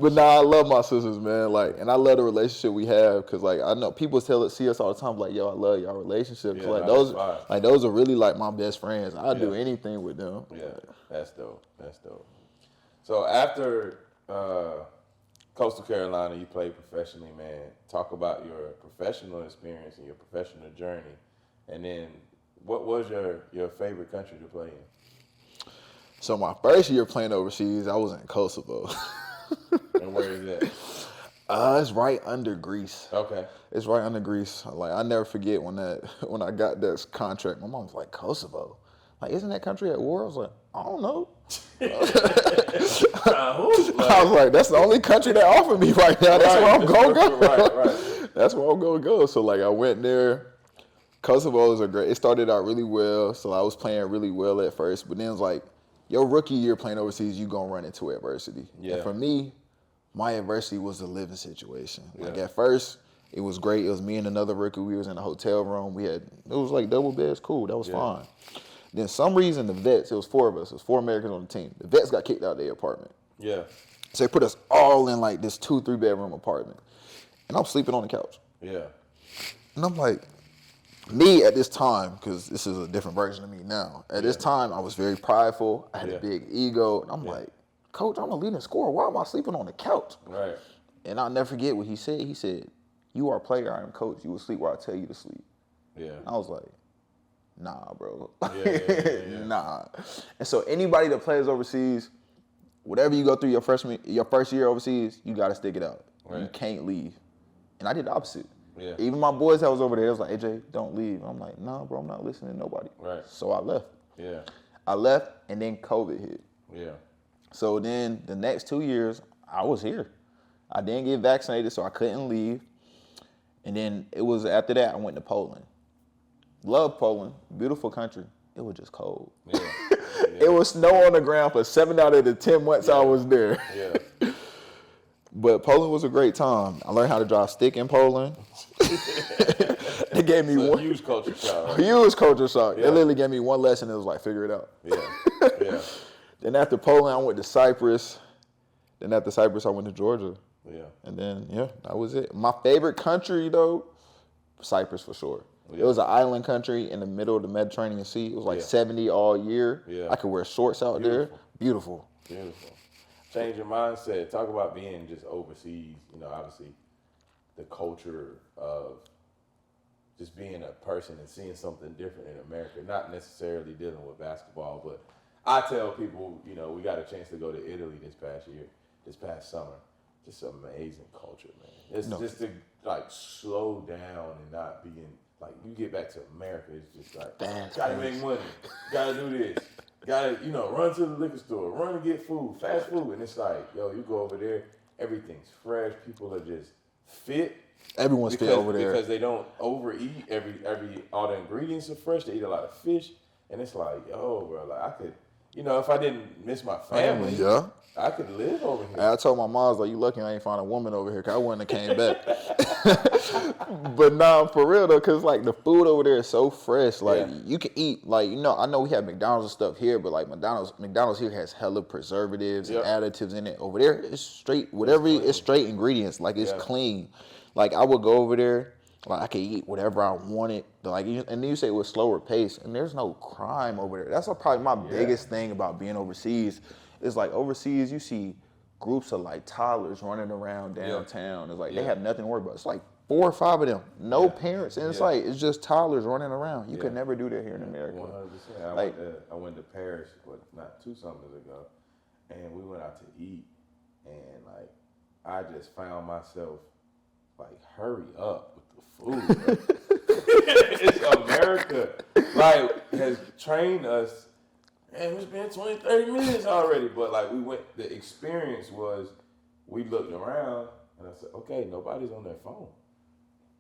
but nah, I love my sisters, man. Like, and I love the relationship we have, cause like I know people see us all the time, like, yo, I love y'all relationship. Yeah, like those are really like my best friends. I'll do anything with them. Yeah, that's dope. That's dope. So after Coastal Carolina, you played professionally, man. Talk about your professional experience and your professional journey. And then what was your favorite country to play in? So my first year playing overseas, I was in Kosovo. And where is that? It's right under Greece. Okay. It's right under Greece. Like I never forget when I got that contract, my mom was like, Kosovo? Like, isn't that country at war? I was like, I don't know. I was like, that's the only country that offered me right now. That's where I'm going to go. Right. That's where I'm going to go. So, like, I went there. Kosovo was it started out really well. So, I was playing really well at first. But then it was like, your rookie year playing overseas, you going to run into adversity. Yeah. And for me, my adversity was the living situation. Like, at first, it was great. It was me and another rookie. We was in a hotel room. It was like double beds. Cool. That was fine. Then some reason the vets, it was four of us, it was 4 Americans on the team. The vets got kicked out of their apartment. Yeah. So they put us all in like this 2-3 bedroom apartment. And I'm sleeping on the couch. Yeah. And I'm like, me at this time, because this is a different version of me now. At this time, I was very prideful. I had a big ego. And I'm like, Coach, I'm a leading scorer. Why am I sleeping on the couch? Right. And I'll never forget what he said. He said, you are a player, I am coach. You will sleep where I tell you to sleep. Yeah. And I was like, nah, bro. Nah. And so anybody that plays overseas, whatever you go through your first year overseas, you got to stick it out. Right. You can't leave. And I did the opposite. Yeah. Even my boys that was over there, they was like, AJ, don't leave. I'm like, nah, bro, I'm not listening to nobody. Right. So I left. Yeah. I left, and then COVID hit. Yeah. So then the next 2 years, I was here. I didn't get vaccinated, so I couldn't leave. And then it was after that, I went to Poland. Love Poland, beautiful country. It was just cold. Yeah. It was snow on the ground for 7 out of the 10 months I was there. Yeah. But Poland was a great time. I learned how to drive stick in Poland. They gave me one huge culture shock. Huge culture shock. Yeah. They literally gave me one lesson. It was like, figure it out. Yeah. Yeah. Then after Poland, I went to Cyprus. Then after Cyprus, I went to Georgia. Yeah. And then that was it. My favorite country though, Cyprus for sure. Yeah. It was an island country in the middle of the Mediterranean Sea. It was like 70 all year. Yeah. I could wear shorts out there. Beautiful. Beautiful. Change your mindset. Talk about being just overseas. You know, obviously, the culture of just being a person and seeing something different in America. Not necessarily dealing with basketball, but I tell people, you know, we got a chance to go to Italy this past summer. Just amazing culture, man. It's just to like slow down and not being like, you get back to America, it's just like, gotta make money, gotta do this, gotta, you know, run to the liquor store, run to get food, fast food. And it's like, yo, you go over there, everything's fresh, people are just fit. Everyone's fit over there. Because they don't overeat, all the ingredients are fresh, they eat a lot of fish. And it's like, yo, bro, like I could, if I didn't miss my family, I could live over here. And I told my mom, I was like, you lucky I ain't found a woman over here, because I wouldn't have came back. But nah, for real though, because like the food over there is so fresh. Like you can eat, like, I know we have McDonald's and stuff here, but like McDonald's here has hella preservatives and additives in it. Over there, it's straight, it's straight ingredients. Like it's clean. Like I would go over there, like I could eat whatever I wanted. Like, and then you say it was slower pace, and there's no crime over there. That's probably my biggest thing about being overseas. It's like overseas, you see groups of like toddlers running around downtown. It's like they have nothing to worry about. It's like 4 or 5 of them, no parents, and it's like it's just toddlers running around. You could never do that here in America. 100%. I went to Paris, not 2 summers ago, and we went out to eat, and like I just found myself like, hurry up with the food. It's America, like, has trained us. And it's been 20, 30 minutes already. But like the experience was, we looked around and I said, okay, nobody's on their phone.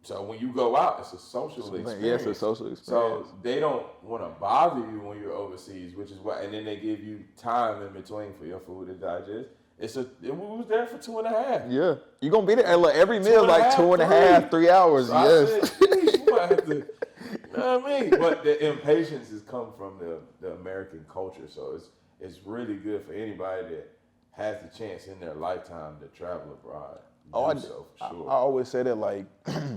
So when you go out, it's a social experience. Yeah, it's a social experience. So they don't want to bother you when you're overseas, which is why, and then they give you time in between for your food to digest. We was there for 2.5. Yeah. You're going to be there at like every meal, like 2.5, 3 hours. So yes. I said, you might have to, you know what I mean? But the impatience has come from the American culture. So it's really good for anybody that has the chance in their lifetime to travel abroad. I always say that, like,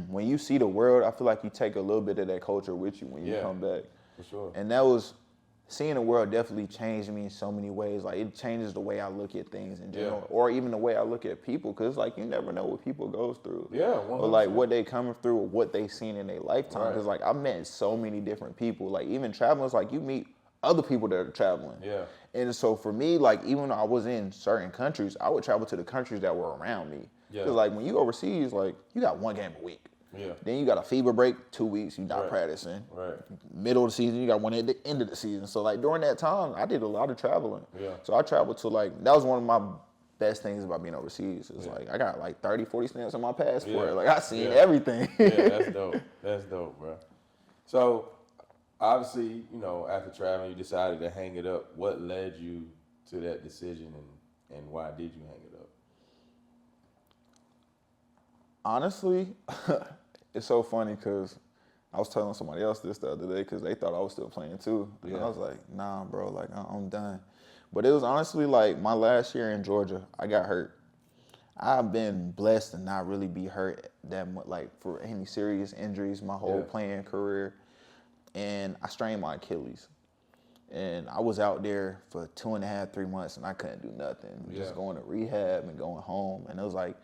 when you see the world, I feel like you take a little bit of that culture with you when you come back. For sure. And that was, seeing the world definitely changed me in so many ways. Like, it changes the way I look at things in general, or even the way I look at people, because, like, you never know what people goes through. Yeah, 100%. Or, like, what they coming through, or what they seen in their lifetime. Because, like, I've met so many different people. Like, even traveling, it's like you meet other people that are traveling. Yeah. And so, for me, like, even though I was in certain countries, I would travel to the countries that were around me. Because, like, when you overseas, like, you got 1 game a week. Yeah. Then you got a FIBA break, 2 weeks, you not practicing. Right. Middle of the season, you got one at the end of the season. So, like, during that time, I did a lot of traveling. Yeah. So I traveled to, like, that was one of my best things about being overseas. It's like, I got like 30, 40 stamps on my passport. Like, I seen everything. Yeah, that's dope. That's dope, bro. So, obviously, after traveling, you decided to hang it up. What led you to that decision, and why did you hang it up? Honestly, it's so funny because I was telling somebody else this the other day because they thought I was still playing too. And I was like, nah, bro, like, I'm done. But it was honestly like my last year in Georgia, I got hurt. I've been blessed to not really be hurt that much, like, for any serious injuries my whole playing career. And I strained my Achilles. And I was out there for 2.5, 3 months, and I couldn't do nothing. Just going to rehab and going home. And it was like,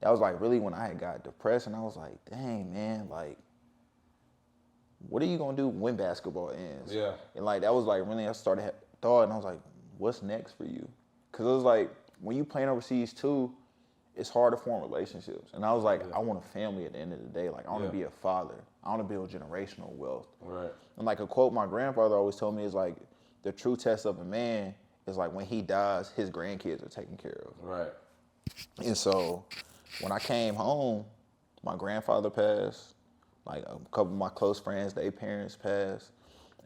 that was like really when I had got depressed, and I was like, dang, man, like, what are you gonna do when basketball ends? Yeah. And like, that was like really, I started thought, and I was like, what's next for you? Because it was like, when you playing overseas too, it's hard to form relationships. And I was like, I want a family at the end of the day. Like, I want to be a father. I want to build generational wealth. Right. And like a quote my grandfather always told me is like, the true test of a man is like when he dies, his grandkids are taken care of. Right. And so when I came home, my grandfather passed, like a couple of my close friends, their parents passed.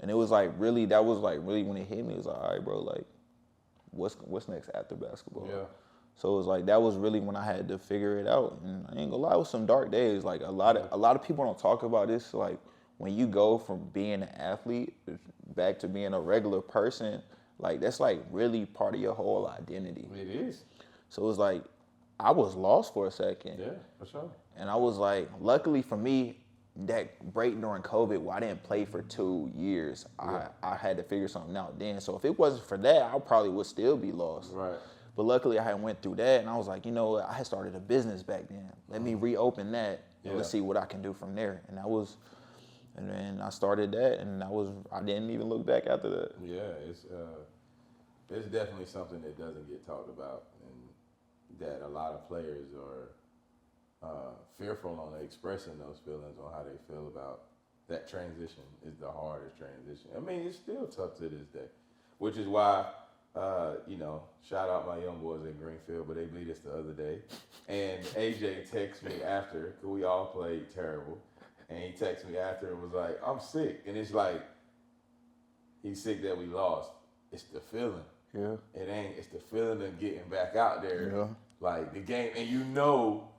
And it was like really, that was like really when it hit me, it was like, all right, bro, like, what's next after basketball? Yeah. So it was like, that was really when I had to figure it out. And I ain't gonna lie, it was some dark days. Like a lot of people don't talk about this. Like when you go from being an athlete back to being a regular person, like that's like really part of your whole identity. It is. So it was like, I was lost for a second. Yeah, for sure. And I was like, luckily for me, that break during COVID where I didn't play for 2 years, I had to figure something out then. So if it wasn't for that, I probably would still be lost. Right. But luckily I had went through that, and I was like, you know what, I had started a business back then. Let me reopen that, and let's see what I can do from there. And then I started that, and I didn't even look back after that. Yeah, it's definitely something that doesn't get talked about, and that a lot of players are fearful on expressing those feelings on how they feel about that transition. Is the hardest transition. I mean, it's still tough to this day, which is why, shout out my young boys in Greenfield, but they beat us the other day. And AJ texted me after, because we all played terrible, and he texted me after and was like, I'm sick. And it's like, he's sick that we lost. It's the feeling. Yeah. It's the feeling of getting back out there. Yeah. Like the game, and you know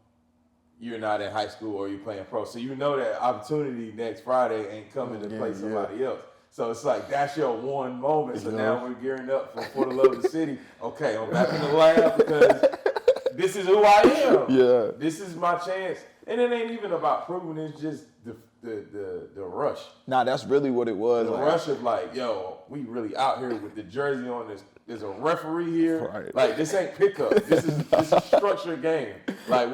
you're not in high school or you're playing pro. So you know that opportunity next Friday ain't coming to play somebody else. So it's like, that's your one moment. So now we're gearing up for the love of the city. Okay, I'm back in the lab because this is who I am. Yeah. This is my chance. And it ain't even about proving, it's just the rush. Nah, that's really what it was. The rush of like, yo, we really out here with the jersey on this. There's a referee here. Right. Like, this ain't pickup. This is structured game. Like,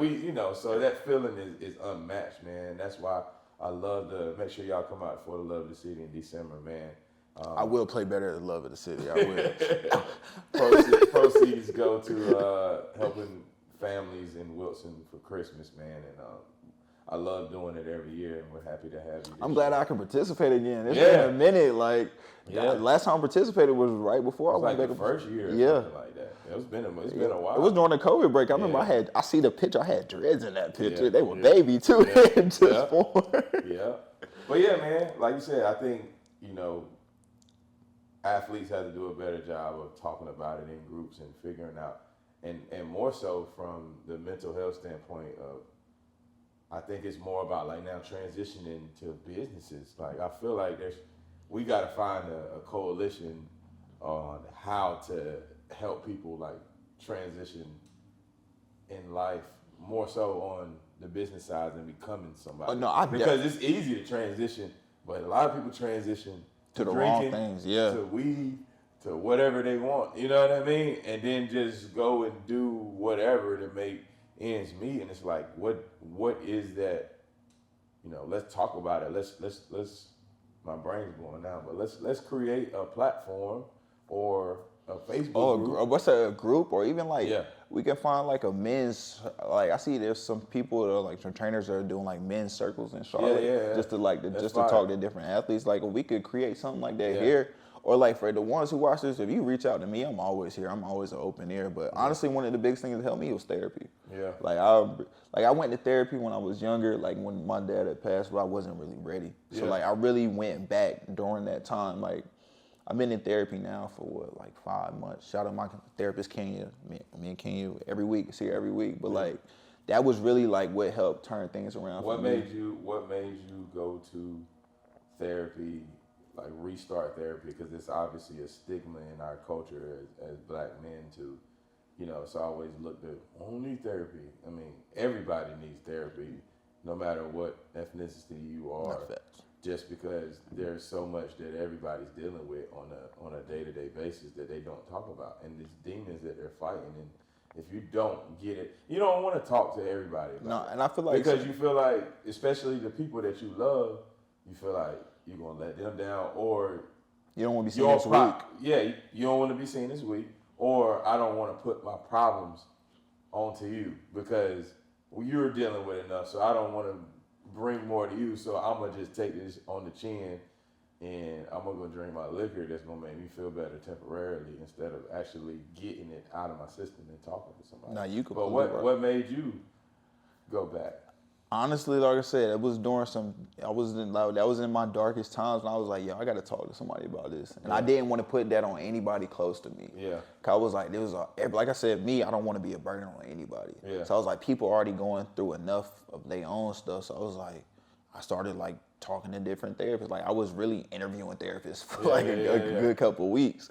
so that feeling is unmatched, man. That's why I love to make sure y'all come out for the love of the city in December, man. I will play better at the love of the city. I will. Proceeds go to helping families in Wilson for Christmas, man. And I love doing it every year, and we're happy to have you. I'm glad I can participate again. It's been a minute. Like, last time I participated was right before I went back. The first year, or something like that. It's been a while. It was during the COVID break. I remember I see the picture. I had dreads in that picture. They were baby too. Just born. Yeah, but yeah, man. Like you said, I think athletes have to do a better job of talking about it in groups and figuring out, and more so from the mental health standpoint of. I think it's more about like now transitioning to businesses. Like I feel like we got to find a coalition on how to help people like transition in life more so on the business side than becoming somebody. Because it's easy to transition, but a lot of people transition to the drinking, wrong things, to weed, to whatever they want. You know what I mean? And then just go and do whatever to make ends meet. And it's like, what is that? Let's talk about it. Let's my brain's going now, but let's create a platform or a Facebook group. What's a group, or even like we can find like a men's, like I see there's some people that are like some trainers that are doing like men's circles in Charlotte, just to talk to different athletes. Like, if we could create something like that here. Or like for the ones who watch this, if you reach out to me, I'm always here. I'm always an open ear. But honestly, one of the biggest things that helped me was therapy. Yeah. Like I went to therapy when I was younger, like when my dad had passed, but I wasn't really ready. So like I really went back during that time. Like I've been in therapy now for 5 months. Shout out my therapist Kenya. Me and Kenya every week, see her every week. But like that was really like what helped turn things around. What made you go to therapy? Like restart therapy, because it's obviously a stigma in our culture as black men to, it's always looked at, I don't need therapy. I mean, everybody needs therapy, no matter what ethnicity you are, just because there's so much that everybody's dealing with on a day-to-day basis that they don't talk about, and these demons that they're fighting. And if you don't get it, you don't want to talk to everybody about it. And I feel like because you feel like, especially the people that you love, you feel like you're going to let them down, or you don't want to be seen this week. Yeah, you don't want to be seen this week, or I don't want to put my problems onto you because you're dealing with enough, so I don't want to bring more to you, so I'm going to just take this on the chin and I'm going to go drink my liquor that's going to make me feel better temporarily instead of actually getting it out of my system and talking to somebody. Now, you could. But what made you go back? Honestly, like I said, it was during that was in my darkest times, and I was like, yo, I got to talk to somebody about this. And I didn't want to put that on anybody close to me. Yeah. Cause I was like, like I said, I don't want to be a burden on anybody. Yeah. So I was like, people already going through enough of their own stuff. So I was like, I started like talking to different therapists. Like I was really interviewing therapists for a good couple of weeks.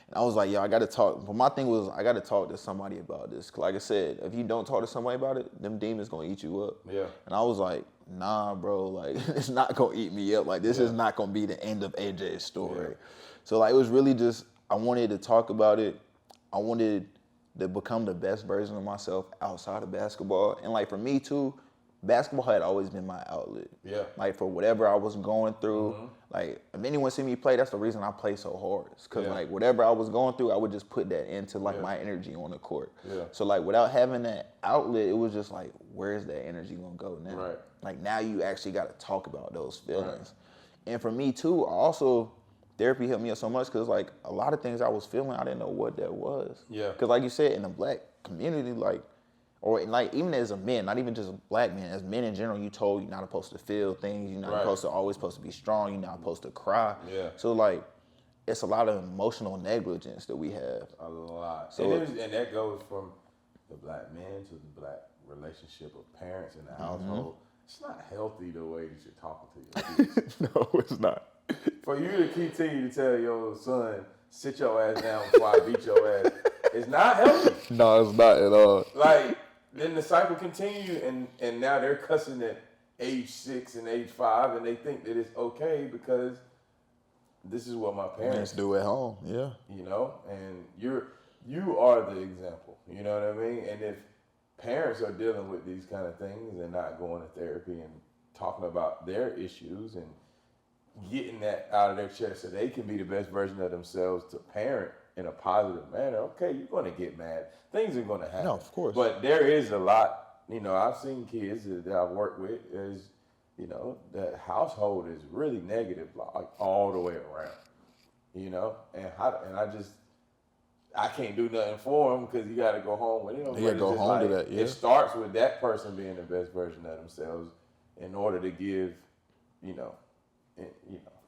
And I was like, yo, I got to talk. But my thing was, I got to talk to somebody about this. Like I said, if you don't talk to somebody about it, them demons going to eat you up. Yeah. And I was like, nah, bro, like, it's not going to eat me up. Like, this is not going to be the end of AJ's story. Yeah. So, like, it was really just, I wanted to talk about it. I wanted to become the best version of myself outside of basketball. And, like, for me, too, basketball had always been my outlet. Yeah. Like, for whatever I was going through, like, if anyone see me play, that's the reason I play so hard. It's because, like, whatever I was going through, I would just put that into, like, my energy on the court. Yeah. So, like, without having that outlet, it was just like, where's that energy going to go now? Right. Like, now you actually got to talk about those feelings. Right. And for me, too, therapy helped me out so much because, like, a lot of things I was feeling, I didn't know what that was. Yeah. Because, like you said, in the black community, like, or like even as a man, not even just black men, as men in general, you're told you're not supposed to feel things, you're not always supposed to be strong, you're not supposed to cry. Yeah. So like it's a lot of emotional negligence that we have. A lot. So And that goes from the black man to the black relationship of parents in the household. It's not healthy the way that you're talking to your kids. No, it's not. For you to continue to tell your son, sit your ass down before I beat your ass, it's not healthy. No, it's not at all. Like, then the cycle continues, and now they're cussing at age 6 and age 5, and they think that it's okay because this is what my parents do at home. Yeah. You know, and you are the example. You know what I mean? And if parents are dealing with these kind of things and not going to therapy and talking about their issues and getting that out of their chest so they can be the best version of themselves to parent in a positive manner, okay, you're going to get mad. Things are going to happen. No, of course. But there is a lot, you know, I've seen kids that I've worked with is, you know, the household is really negative, like all the way around, you know, and I can't do nothing for them because you got to go home with them. You got to go home to that, yeah. It starts with that person being the best version of themselves in order to give, you know.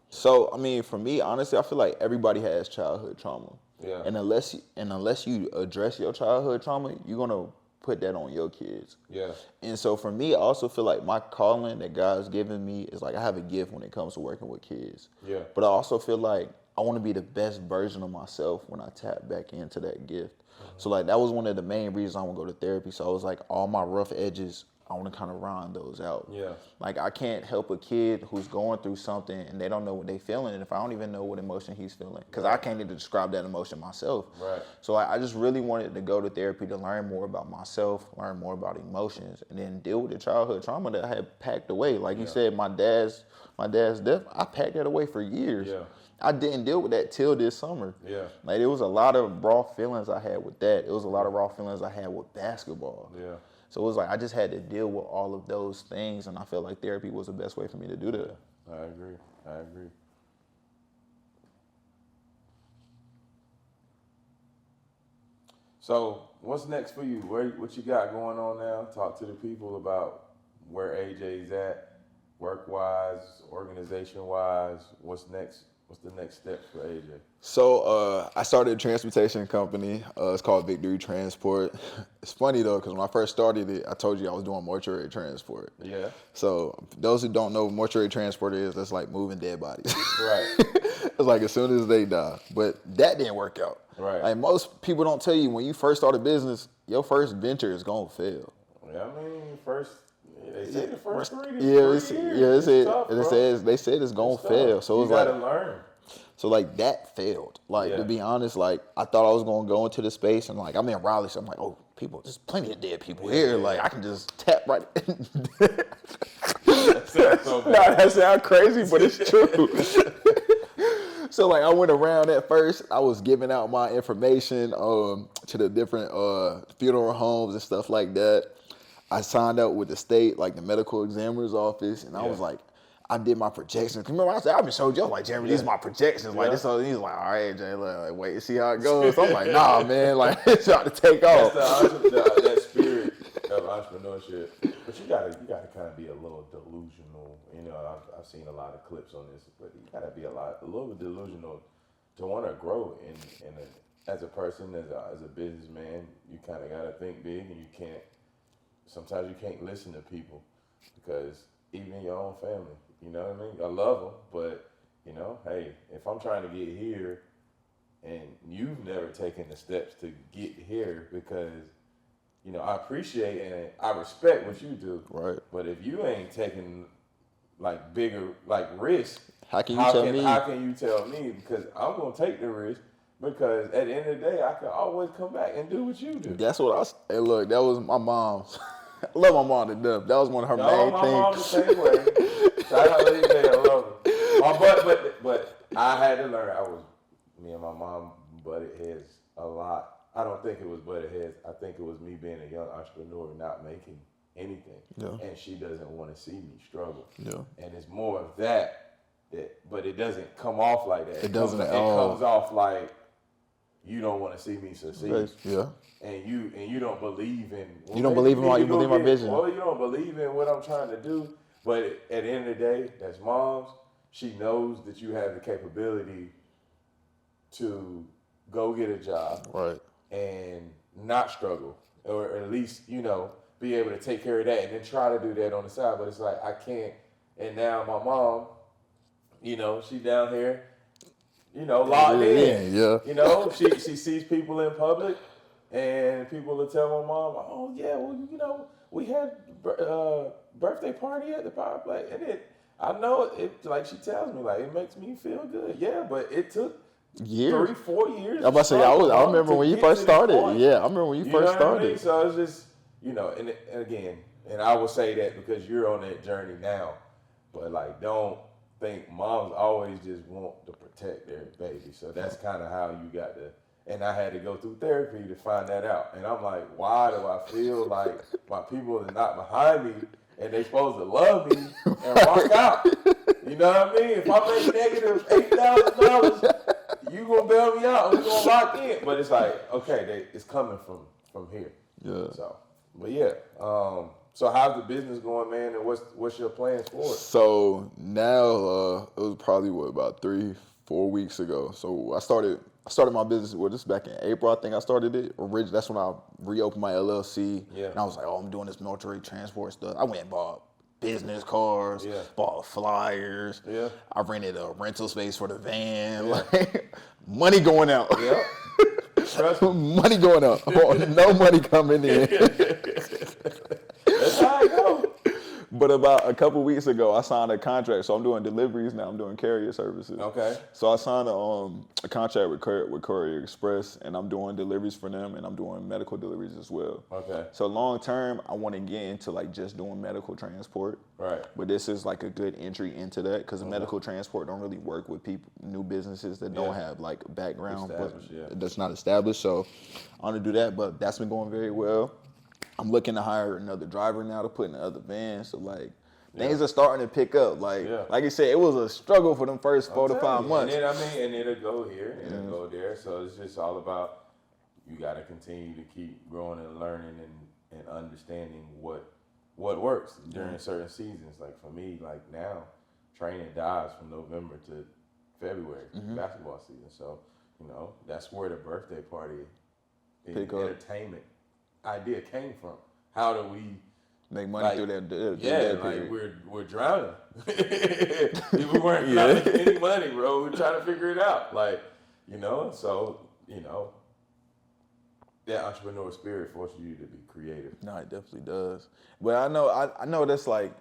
So, I mean, for me, honestly, I feel like everybody has childhood trauma. Yeah. And unless you address your childhood trauma, you're going to put that on your kids. Yeah. And so for me, I also feel like my calling that God's given me is like I have a gift when it comes to working with kids. Yeah. But I also feel like I want to be the best version of myself when I tap back into that gift. So like that was one of the main reasons I want to go to therapy. So I was like, all my rough edges, I want to kind of round those out. Yeah. Like I can't help a kid who's going through something and they don't know what they're feeling, and if I don't even know what emotion he's feeling, because I can't even describe that emotion myself. Right. So I just really wanted to go to therapy to learn more about myself, learn more about emotions, and then deal with the childhood trauma that I had packed away. Like you said, my dad's death, I packed that away for years. Yeah. I didn't deal with that till this summer. Yeah. Like there was a lot of raw feelings I had with that. It was a lot of raw feelings I had with basketball. Yeah. So it was like I just had to deal with all of those things, and I felt like therapy was the best way for me to do that. I agree. So what's next for you? What you got going on now? Talk to the people about where AJ's at, work-wise, organization-wise. What's next? What's the next step for AJ? So I started a transportation company. It's called Victory Transport. It's funny though, because when I first started it, I told you I was doing mortuary transport. Yeah. So those who don't know what mortuary transport is, that's like moving dead bodies. Right. It's like as soon as they die. But that didn't work out. Right. Like most people don't tell you when you first start a business, your first venture is gonna fail. Yeah, I mean, they say the first 3 to 3 years. They said it's gonna fail. So you gotta learn. So like that failed. Like to be honest, like I thought I was gonna go into the space and like I'm in Raleigh, so I'm like, oh, there's plenty of dead people here. Like I can just tap right in. That sounds crazy, but it's true. So like I went around at first, I was giving out my information to the different funeral homes and stuff like that. I signed up with the state, like the medical examiner's office, and I was like, I did my projections. Remember, I said, I've been showing you, I was like, Jeremy, these are my projections. Like this, so he's like, all right, Jay, like, wait and see how it goes. So I'm like, nah, man, like it's about to take off. That spirit of entrepreneurship, but you gotta kind of be a little delusional. You know, I've seen a lot of clips on this, but you gotta be a little bit delusional to want to grow as a person, as a businessman. You kind of gotta think big, and you can't. Sometimes you can't listen to people because even your own family, you know what I mean? I love them, but, you know, hey, if I'm trying to get here and you've never taken the steps to get here because, you know, I appreciate and I respect what you do. Right. But if you ain't taking, like, bigger, like, risk, how can you tell me? Because I'm going to take the risk. Because at the end of the day, I can always come back and do what you do. That's what hey, look, that was my mom's. I love my mom to death. That was one of her main my things. My mom the same way. Shout out to AJ, I love her. But I had to learn. Me and my mom butted heads a lot. I don't think it was butted heads. I think it was me being a young entrepreneur not making anything. Yeah. And she doesn't want to see me struggle. Yeah. And it's more of that, but it doesn't come off like that. It doesn't at all. It comes off like, you don't want to see me succeed. Yeah. And you don't believe in. You don't believe in my vision. Well, you don't believe in what I'm trying to do. But at the end of the day, that's mom's. She knows that you have the capability to go get a job, right, and not struggle, or at least, you know, be able to take care of that and then try to do that on the side. But it's like, I can't. And now my mom, you know, she down here, you know, locked in. Yeah. You know, she sees people in public, and people will tell my mom, oh, yeah, well, you know, we had birthday party at the power play. And I know it, like she tells me, like, it makes me feel good. Yeah, but it took years. 3-4 years. I'm about to say, I remember when you first started. Yeah, I remember when you first started. I mean? So it's just, you know, and again, and I will say that because you're on that journey now, but like, don't think moms always just want to protect their baby. So that's kind of how you got to, and I had to go through therapy to find that out. And I'm like, why do I feel like my people are not behind me and they supposed to love me and rock out? You know what I mean? If I make negative $8,000, you gonna bail me out and we gonna lock in. But it's like, okay, it's coming from here. Yeah. So, but yeah. So how's the business going, man? And what's your plans for it? So now it was probably about 3-4 weeks ago. So I started my business. Well, this back in April, I think I started it. Originally, that's when I reopened my LLC. Yeah. And I was like, I'm doing this military transport stuff. I went and bought business cards, bought flyers. Yeah. I rented a rental space for the van. Yeah. Like, money going out. Yeah. Money going out. No money coming in. That's how I go. But about a couple weeks ago, I signed a contract. So I'm doing deliveries now. I'm doing carrier services. Okay. So I signed a contract with Courier Express, and I'm doing deliveries for them, and I'm doing medical deliveries as well. Okay. So long term, I want to get into like just doing medical transport. Right. But this is like a good entry into that because medical transport don't really work with people, new businesses that don't have like a background that's not established. So I want to do that, but that's been going very well. I'm looking to hire another driver now to put in the other van. So like things are starting to pick up. Like you said, it was a struggle for them first 4 to 5 months. And then, and it'll go here and it'll go there. So it's just all about, you got to continue to keep growing and learning and understanding what works during certain seasons. Like for me, like now, training dies from November to February, basketball season. So, you know, that's where the birthday party and entertainment idea came from. How do we make money through that like we're drowning. We weren't making any money, bro. We're trying to figure it out. Like, you know, so, you know, that entrepreneur spirit forces you to be creative. No, it definitely does. But I know that's like,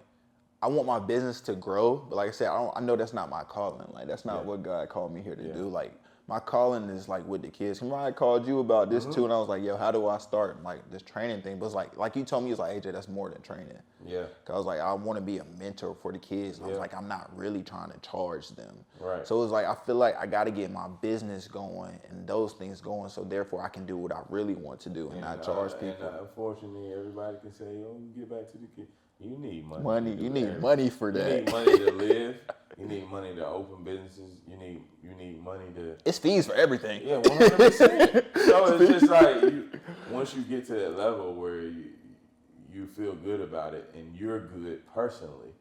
I want my business to grow, but like I said, I know that's not my calling. Like that's not what God called me here to do. Like my calling is like with the kids. I called you about this too, and I was like, yo, how do I start like this training thing? But it's like you told me, it's like, AJ, that's more than training. Yeah. Cause I was like, I want to be a mentor for the kids. And I was like, I'm not really trying to charge them. Right. So it was like, I feel like I got to get my business going and those things going, so therefore I can do what I really want to do and not charge people. And unfortunately, everybody can say, oh, you get back to the kids. You need money. You need money for that. You need money to live. You need money to open businesses. You need money to. It's fees for everything. Yeah, 100%. So it's just like once you get to that level where you feel good about it and you're good personally,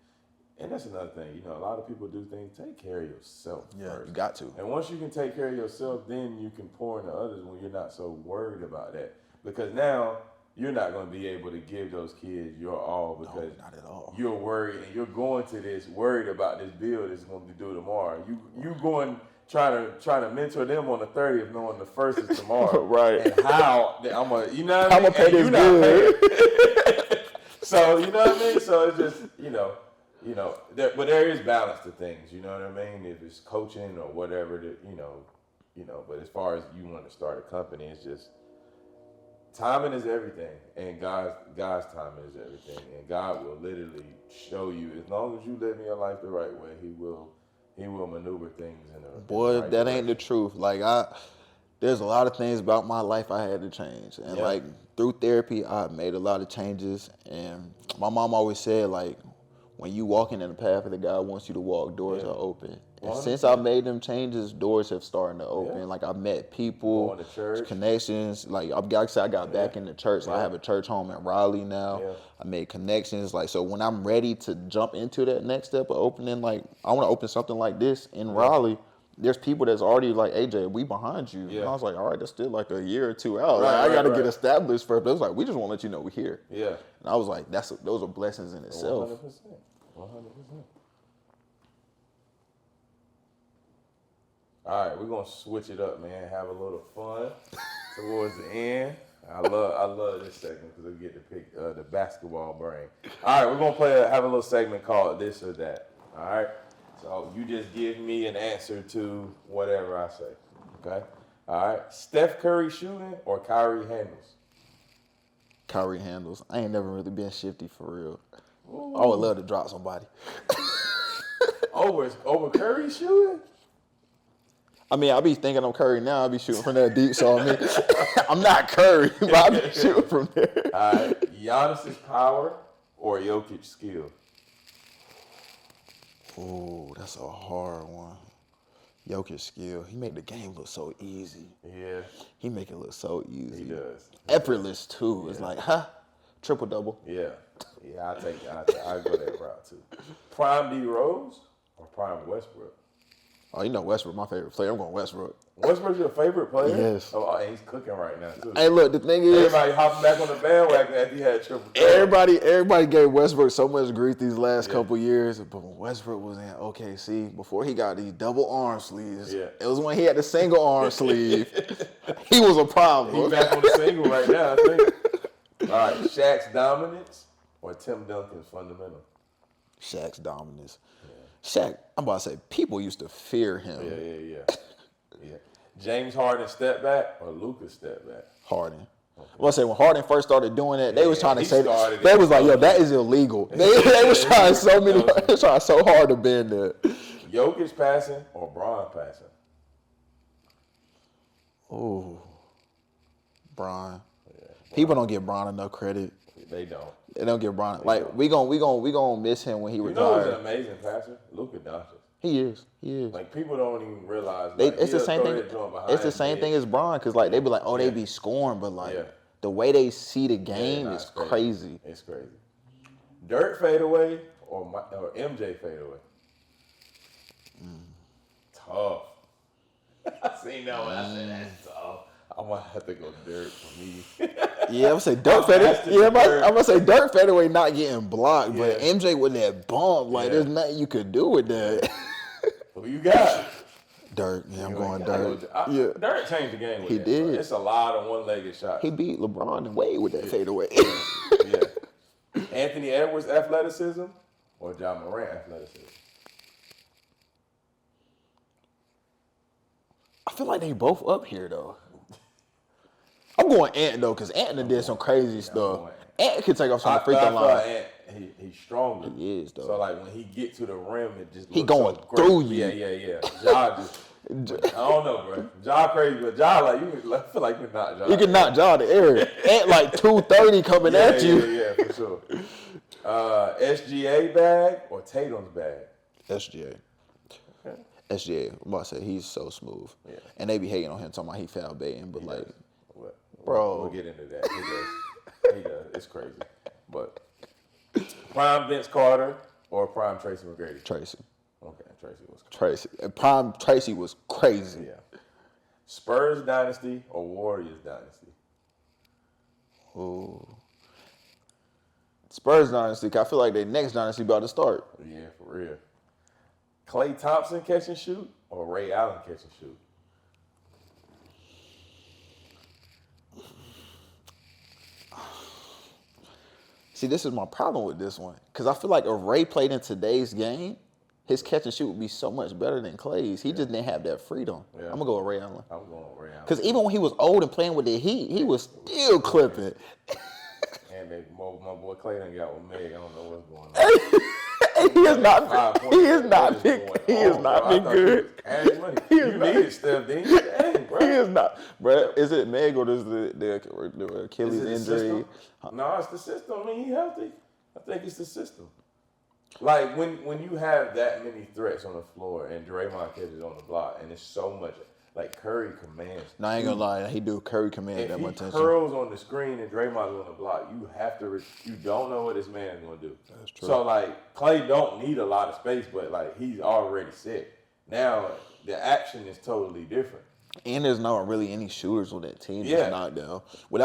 and that's another thing. You know, a lot of people do things. Take care of yourself. Yeah, first. You got to. And once you can take care of yourself, then you can pour into others when you're not so worried about that. Because now you're not going to be able to give those kids your all because not at all. You're worried and you're going to this worried about this bill that's going to be due tomorrow. You going trying to mentor them on the 30th, knowing the 1st is tomorrow. Right. And how I'm gonna, you know what I mean? I'm gonna pay this bill. So you know what I mean? So it's just you know, but there is balance to things. You know what I mean? If it's coaching or whatever, you know. But as far as you want to start a company, it's just. Timing is everything, and God's timing is everything, and God will literally show you as long as you live in your life the right way. He will maneuver things in the right that way. Ain't the truth. Like there's a lot of things about my life I had to change, and like through therapy, I made a lot of changes. And my mom always said, like, when you walking in the path that God wants you to walk, doors are open. And 100%. Since I made them changes, doors have started to open. Yeah. Like I met people, going to church. Connections. Like I got back in the church. I have a church home in Raleigh now. Yeah. I made connections. Like so, when I'm ready to jump into that next step of opening, like I want to open something like this in Raleigh. there's people that's already like, AJ, we behind you. Yeah. And I was like, all right, that's still like a year or two out. Right, I got to right. get established first. But it was like, we just want to let you know we're here. Yeah. And I was like, those are blessings in itself. 100%. 100%. All right, we're gonna switch it up, man. Have a little fun towards the end. I love this segment because we get to pick the basketball brain. All right, we're gonna have a little segment called This or That. All right, so you just give me an answer to whatever I say. Okay. All right. Steph Curry shooting or Kyrie handles? Kyrie handles. I ain't never really been shifty for real. Ooh. I would love to drop somebody. over Curry shooting? I mean, I be thinking I'm Curry now. I be shooting from that deep, so I mean, I'm not Curry, but I be shooting from there. All right, Giannis's power or Jokic's skill? Ooh, that's a hard one. Jokic's skill. He make the game look so easy. Yeah. He make it look so easy. He does. Effortless too. Yeah. It's like, triple double. Yeah. Yeah, I go that route too. Prime D Rose or Prime Westbrook? Oh, you know Westbrook, my favorite player. I'm going Westbrook. Westbrook's your favorite player? Yes. Oh, and he's cooking right now too. Hey, look, the thing is, everybody hopping back on the bandwagon after he had triple. Everybody gave Westbrook so much grief these last couple years, but when Westbrook was in OKC, before he got these double arm sleeves, it was when he had the single arm sleeve. He was a problem. He's back on the single right now, I think. All right, Shaq's dominance or Tim Duncan's fundamental? Shaq's dominance. Shaq, I'm about to say, people used to fear him. Yeah. James Harden step back or Luka step back? Harden. Okay. Well, I say when Harden first started doing that, they was trying to say that. They was like, yo, that is illegal. They was trying so hard to bend that. Jokic passing or Bron passing? Ooh, Bron. Yeah, people don't give Bron enough credit. They don't. They don't give Bron we gonna miss him when he retires. You know who's an amazing passer? Luka Doncic. He is. Like people don't even realize. It's the same thing. It's the same thing as Bron, because like they be like, oh, they be scoring, but like the way they see the game is crazy. It's crazy. Dirk fadeaway or MJ fadeaway? Tough. I seen that one. I said that's tough. I'm gonna have to go Dirk for me. Yeah, I'm gonna say Dirk fadeaway. Yeah, I'm gonna say Dirk fadeaway not getting blocked, but MJ with that bump, like there's nothing you could do with that. Who you got? Dirk. Yeah, I'm going Dirk. Dirk changed the game with that. He did. Bro. It's a lot of one-legged shots. He beat LeBron and Wade with that fadeaway. Anthony Edwards' athleticism or Ja Morant athleticism? I feel like they both up here though. I'm going Ant though, because Ant did some crazy stuff. Ant can take off some free throw line. He's stronger. He is though. So like when he get to the rim, it just he going through you. Yeah. Ja just. I don't know, bro. Ja crazy, but Ja like I feel like you can knock Ja. You can knock Ja to air. Ant like 230 coming at you. Yeah, for sure. SGA bag or Tatum's bag? SGA. Okay. SGA. I'm about to say he's so smooth. Yeah. And they be hating on him talking about he foul baiting, but like, bro, we'll get into that. He does. It's crazy. But prime Vince Carter or prime Tracy McGrady? Tracy. Okay, Tracy was crazy. Tracy. And prime Tracy was crazy. Yeah. Spurs dynasty or Warriors dynasty? Ooh. Spurs dynasty. I feel like their next dynasty about to start. Yeah, for real. Klay Thompson catch and shoot or Ray Allen catch and shoot? See, this is my problem with this one. Because I feel like if Ray played in today's game, his catch and shoot would be so much better than Klay's. He just didn't have that freedom. Yeah. I'm going to go with Ray Allen. I'm going with Ray Allen. Because even when he was old and playing with the Heat, he was still clipping. And my boy Klay done got with Meg. I don't know what's going on. He is not been good. You needed Steph, didn't you? Dang, bro. He is not. Bro, is it Meg or is the Achilles injury? No, it's the system. I mean, he healthy. I think it's the system. Like, when you have that many threats on the floor and Draymond catches on the block and it's so much, like Curry commands. No, I ain't gonna lie. He do Curry command that much attention. If he curls on the screen and Draymond's on the block, you have to, you don't know what this man is gonna do. That's true. So, like, Klay don't need a lot of space, but, like, he's already set. Now, the action is totally different. And there's not really any shooters with that team that's knocked down.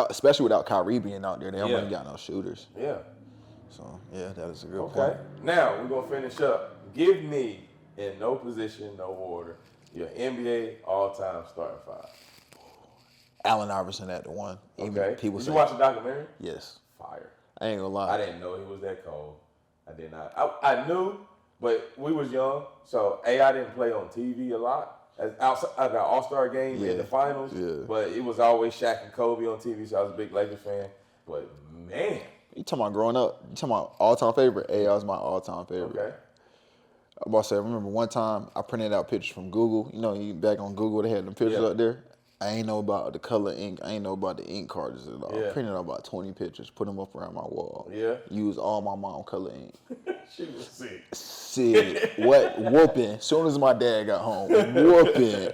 Especially without Kyrie being out there, they don't really got no shooters. Yeah. So, that is a good point. Now, we're going to finish up. Give me, in no position, no order, your NBA all-time starting five. Allen Iverson at the one. Okay. Did you watch the documentary? Yes. Fire. I ain't gonna lie. I didn't know he was that cold. I did not. I knew, but we was young, so I didn't play on TV a lot. Outside, I got All-Star game in the finals, but it was always Shaq and Kobe on TV, so I was a big Lakers fan. But, man. You talking about growing up? You talking about all-time favorite? AI is my all-time favorite. Okay. I'm about to say, I remember one time I printed out pictures from Google. You know, back on Google, they had them pictures up there. I ain't know about the color ink. I ain't know about the ink cartridges at all. I printed out about 20 pictures, put them up around my wall. Yeah. Used all my mom color ink. She was sick. Sick. What? Whooping. As soon as my dad got home. Whooping.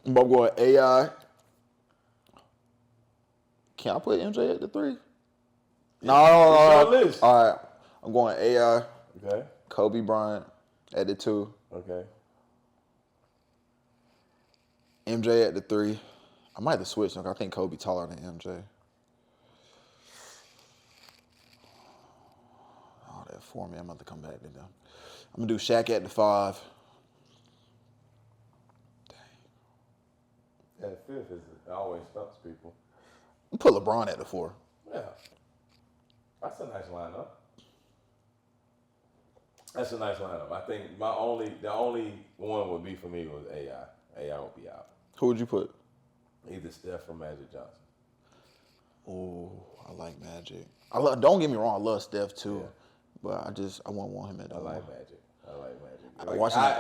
I'm going AI. Can I put MJ at the 3? No. All right. I'm going AI. Okay. Kobe Bryant at the 2. Okay. MJ at the 3. I might have to switch. I think Kobe taller than MJ. Oh, that 4 man. I'm about to come back to them. I'm gonna do Shaq at the 5. Dang. That 5th is always stumps people. I'm put LeBron at the 4. Yeah. That's a nice lineup. That's a nice lineup. I think the only one would be for me was AI. AI would be out. Who would you put? Either Steph or Magic Johnson. Oh, I like Magic. Don't get me wrong, I love Steph too, but I won't want him at the I one. like Magic.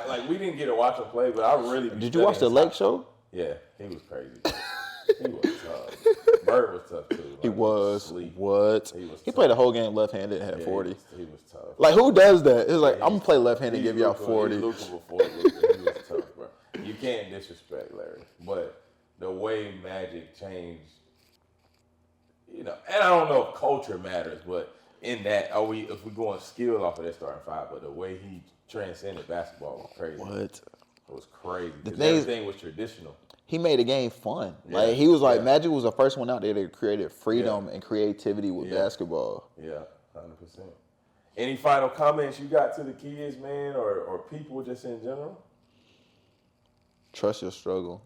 Like we didn't get to watch him play, but I really. Did you watch the Lake Show? Yeah, he was crazy. He was tough. Bird was tough too. Like, he was. What? He tough. played the whole game left-handed and had 40. He was tough. Like who does that? It's like I'm gonna play left-handed and give y'all 40. He was tough, bro. You can't disrespect Larry, but the way Magic changed, and I don't know if culture matters, but in that, if we go on skill off of that starting five, but the way he transcended basketball was crazy. What? It was crazy. Because everything was traditional. He made the game fun. Like he was like Magic was the first one out there that created freedom and creativity with basketball. Yeah, 100%. Any final comments you got to the kids, man, or people just in general? Trust your struggle.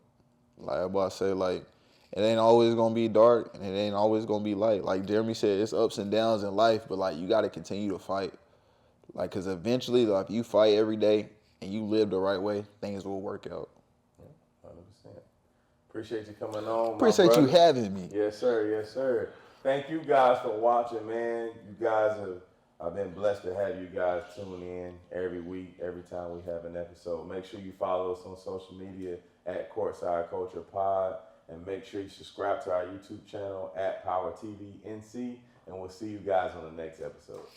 Like I'm about to say, like, it ain't always gonna be dark and it ain't always gonna be light. Like Jeremy said, it's ups and downs in life, but like you gotta continue to fight. Like, cause eventually, like, if you fight every day and you live the right way, things will work out. 100%. Appreciate you coming on. Appreciate you having me. Yes, sir. Yes, sir. Thank you guys for watching, man. You guys I've been blessed to have you guys tune in every week, every time we have an episode. Make sure you follow us on social media at Courtside Culture Pod, and make sure you subscribe to our YouTube channel at Power TV NC, and we'll see you guys on the next episode.